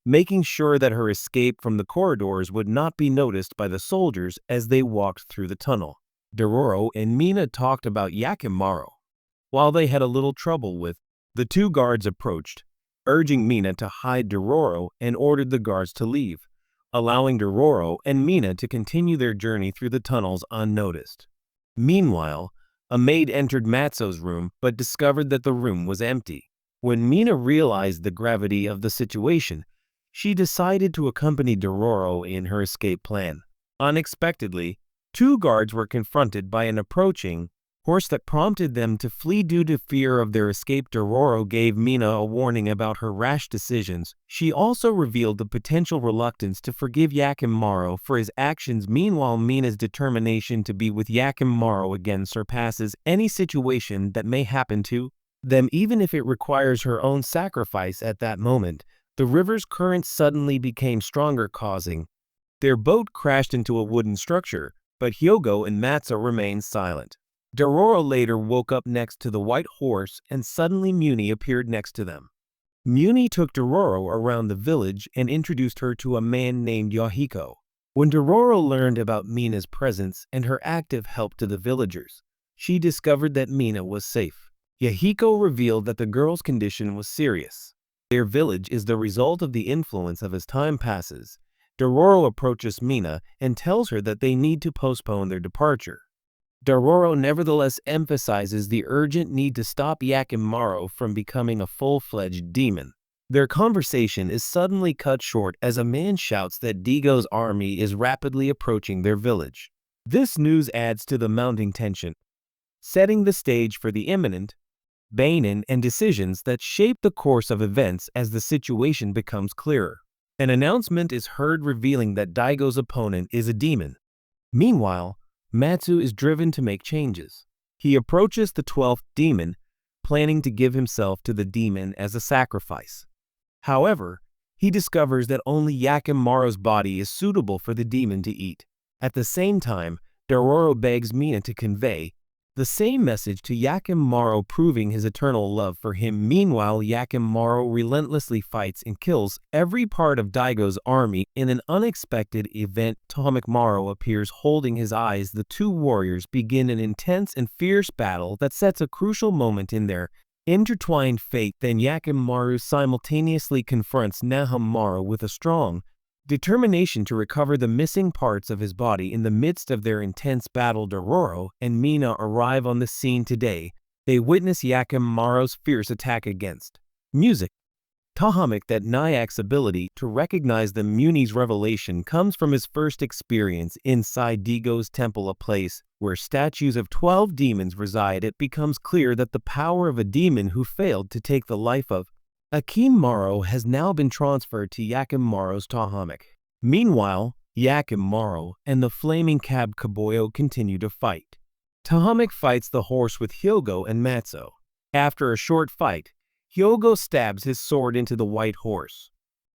making sure that her escape from the corridors would not be noticed by the soldiers as they walked through the tunnel. Dororo and Mina talked about Yakimaro. While they had a little trouble with, the two guards approached, urging Mina to hide Dororo, and ordered the guards to leave, allowing Dororo and Mina to continue their journey through the tunnels unnoticed. Meanwhile, a maid entered Matzo's room but discovered that the room was empty. When Mina realized the gravity of the situation, she decided to accompany Dororo in her escape plan. Unexpectedly, two guards were confronted by an approaching horse that prompted them to flee due to fear of their escape. Dororo gave Mina a warning about her rash decisions. She also revealed the potential reluctance to forgive Yakimaro for his actions. Meanwhile, Mina's determination to be with Yakimaro again surpasses any situation that may happen to them, even if it requires her own sacrifice. At that moment, the river's current suddenly became stronger, causing their boat crashed into a wooden structure, but Hyogo and Matzo remained silent. Dororo later woke up next to the white horse, and suddenly Muni appeared next to them. Muni took Dororo around the village and introduced her to a man named Yahiko. When Dororo learned about Mina's presence and her active help to the villagers, she discovered that Mina was safe. Yahiko revealed that the girl's condition was serious. Their village is the result of the influence of as time passes. Dororo approaches Mina and tells her that they need to postpone their departure. Dororo nevertheless emphasizes the urgent need to stop Yakimaro from becoming a full-fledged demon. Their conversation is suddenly cut short as a man shouts that Digo's army is rapidly approaching their village. This news adds to the mounting tension, setting the stage for the imminent Bainin and decisions that shape the course of events as the situation becomes clearer. An announcement is heard revealing that Daigo's opponent is a demon. Meanwhile, Matsu is driven to make changes. He approaches the 12th demon, planning to give himself to the demon as a sacrifice. However, he discovers that only Yakimaro's body is suitable for the demon to eat. At the same time, Dororo begs Mina to convey the same message to Yakimaro, proving his eternal love for him. Meanwhile, Yakimaro relentlessly fights and kills every part of Daigo's army. In an unexpected event, Tamikmaro appears holding his eyes. The two warriors begin an intense and fierce battle that sets a crucial moment in their intertwined fate. Then Yakimaru simultaneously confronts Nahamaru with a strong determination to recover the missing parts of his body. In the midst of their intense battle, Dororo and Mina arrive on the scene. Today, they witness Yakimaru's fierce attack against music. Tahamik, that Nyak's ability to recognize the Muni's revelation comes from his first experience inside Digo's temple, a place where statues of 12 demons reside. It becomes clear that the power of a demon who failed to take the life of Akimaro has now been transferred to Yakimaro's Tahamik. Meanwhile, Yakimaru and the flaming cab Kaboyo continue to fight. Tahamik fights the horse with Hyogo and Matzo. After a short fight, Hyogo stabs his sword into the white horse.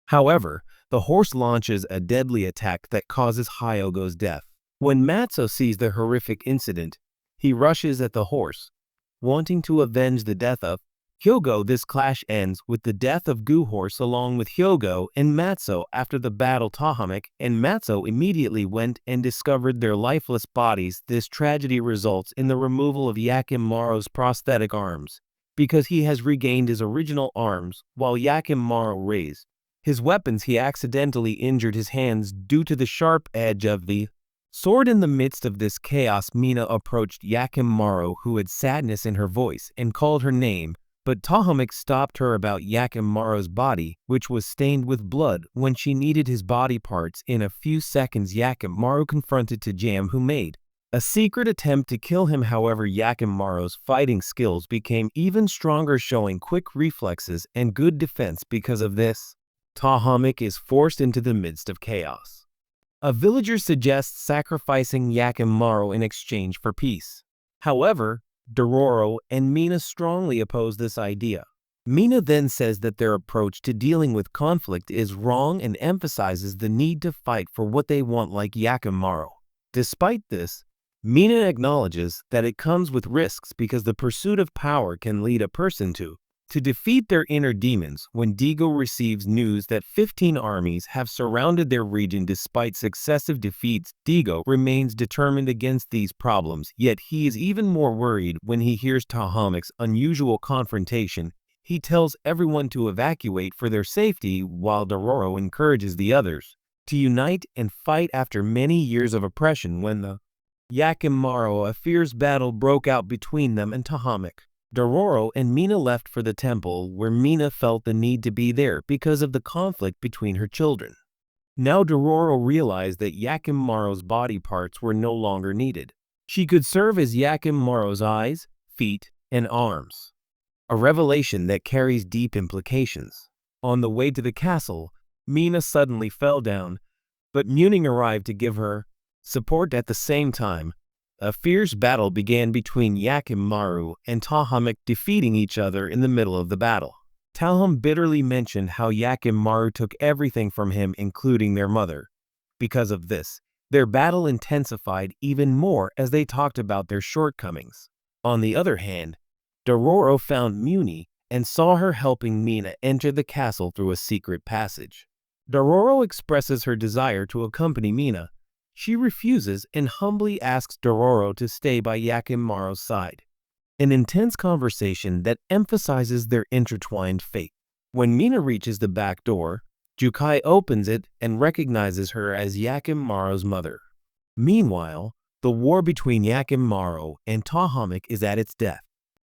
However, the horse launches a deadly attack that causes Hyogo's death. When Matzo sees the horrific incident, he rushes at the horse, wanting to avenge the death of Hyogo. This clash ends with the death of Gu-horse along with Hyogo and Matzo. After the battle, Tahamik and Matzo immediately went and discovered their lifeless bodies. This tragedy results in the removal of Yakimaru's prosthetic arms, because he has regained his original arms, while Yakimaru raised His weapons, he accidentally injured his hands due to the sharp edge of the sword. In the midst of this chaos, Mina approached Yakimaru, who had sadness in her voice, and called her name, but Tahamik stopped her about Yakimaru's body, which was stained with blood. When she needed his body parts in a few seconds, Yakimaru confronted Tajam, who made a secret attempt to kill him. However, Yakimaru's fighting skills became even stronger, showing quick reflexes and good defense. Because of this, Tahamik is forced into the midst of chaos. A villager suggests sacrificing Yakimaru in exchange for peace. However, Dororo and Mina strongly oppose this idea. Mina then says that their approach to dealing with conflict is wrong and emphasizes the need to fight for what they want, like Yakimaru. Despite this, Mina acknowledges that it comes with risks because the pursuit of power can lead a person to defeat their inner demons. When Daigo receives news that 15 armies have surrounded their region despite successive defeats, Daigo remains determined against these problems, yet he is even more worried when he hears Tahamik's unusual confrontation. He tells everyone to evacuate for their safety, while Dororo encourages the others to unite and fight after many years of oppression. When the Yakimaru, a fierce battle broke out between them and Tahamik. Dororo and Mina left for the temple, where Mina felt the need to be there because of the conflict between her children. Now Dororo realized that Yakimaru's body parts were no longer needed. She could serve as Yakimaru's eyes, feet, and arms. A revelation that carries deep implications. On the way to the castle, Mina suddenly fell down, but Muning arrived to give her support. At the same time, a fierce battle began between Yakimaru and Tahamik, defeating each other in the middle of the battle. Talham bitterly mentioned how Yakimaru took everything from him, including their mother. Because of this, their battle intensified even more as they talked about their shortcomings. On the other hand, Dororo found Muni and saw her helping Mina enter the castle through a secret passage. Dororo expresses her desire to accompany Mina. She refuses and humbly asks Dororo to stay by Yakimaru's side. An intense conversation that emphasizes their intertwined fate. When Mina reaches the back door, Jukai opens it and recognizes her as Yakimaru's mother. Meanwhile, the war between Yakimaru and Tahamik is at its depth.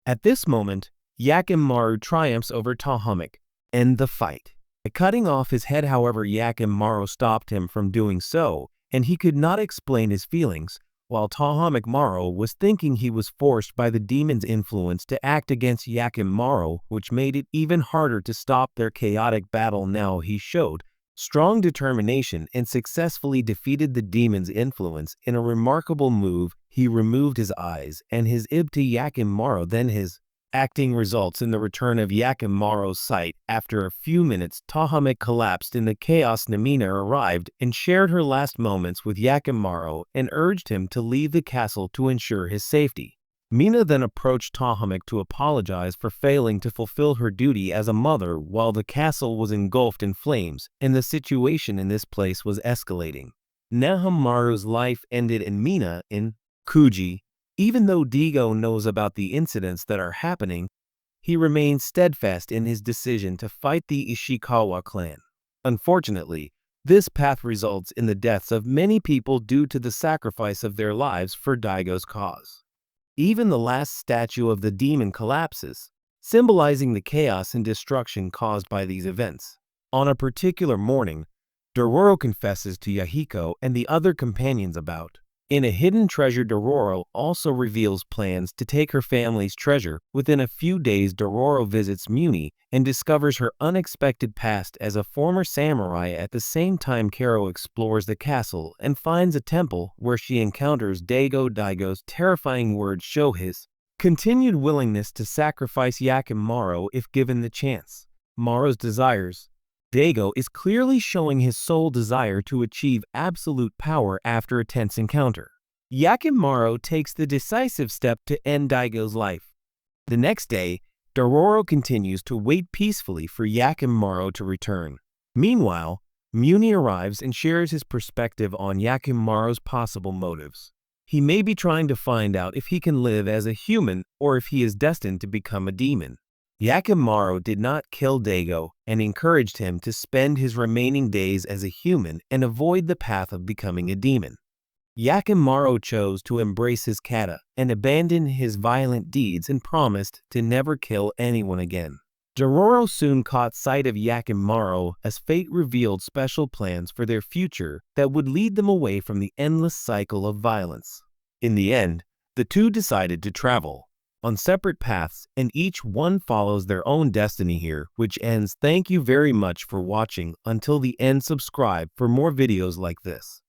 At this moment, Yakimaru triumphs over Tahamik, and the fight. By cutting off his head, however, Yakimaru stopped him from doing so, and he could not explain his feelings, while Tahamik Maru was thinking he was forced by the demon's influence to act against Yakimaru, which made it even harder to stop their chaotic battle. Now he showed strong determination and successfully defeated the demon's influence. In a remarkable move, he removed his eyes and his ib to Yakimaru. Then his acting results in the return of Yakimaru's sight. After a few minutes, Tahamik collapsed in the chaos. Namina arrived and shared her last moments with Yakimaru and urged him to leave the castle to ensure his safety. Mina then approached Tahamik to apologize for failing to fulfill her duty as a mother while the castle was engulfed in flames, and the situation in this place was escalating. Nahamaru's life ended and Mina in Kuji. Even though Daigo knows about the incidents that are happening, he remains steadfast in his decision to fight the Ishikawa clan. Unfortunately, this path results in the deaths of many people due to the sacrifice of their lives for Daigo's cause. Even the last statue of the demon collapses, symbolizing the chaos and destruction caused by these events. On a particular morning, Dororo confesses to Yahiko and the other companions about in a hidden treasure. Dororo also reveals plans to take her family's treasure. Within a few days, Dororo visits Muni and discovers her unexpected past as a former samurai. At the same time, Karo explores the castle and finds a temple where she encounters Daigo. Daigo's terrifying words show his continued willingness to sacrifice Yakimaru if given the chance. Maru's desires. Daigo is clearly showing his sole desire to achieve absolute power after a tense encounter. Yakimaru takes the decisive step to end Daigo's life. The next day, Dororo continues to wait peacefully for Yakimaru to return. Meanwhile, Muni arrives and shares his perspective on Yakimaru's possible motives. He may be trying to find out if he can live as a human or if he is destined to become a demon. Yakimaru did not kill Dago and encouraged him to spend his remaining days as a human and avoid the path of becoming a demon. Yakimaru chose to embrace his kata and abandon his violent deeds and promised to never kill anyone again. Dororo soon caught sight of Yakimaru as fate revealed special plans for their future that would lead them away from the endless cycle of violence. In the end, the two decided to travel on separate paths, and each one follows their own destiny here, which ends. Thank you very much for watching. Until the end, subscribe for more videos like this.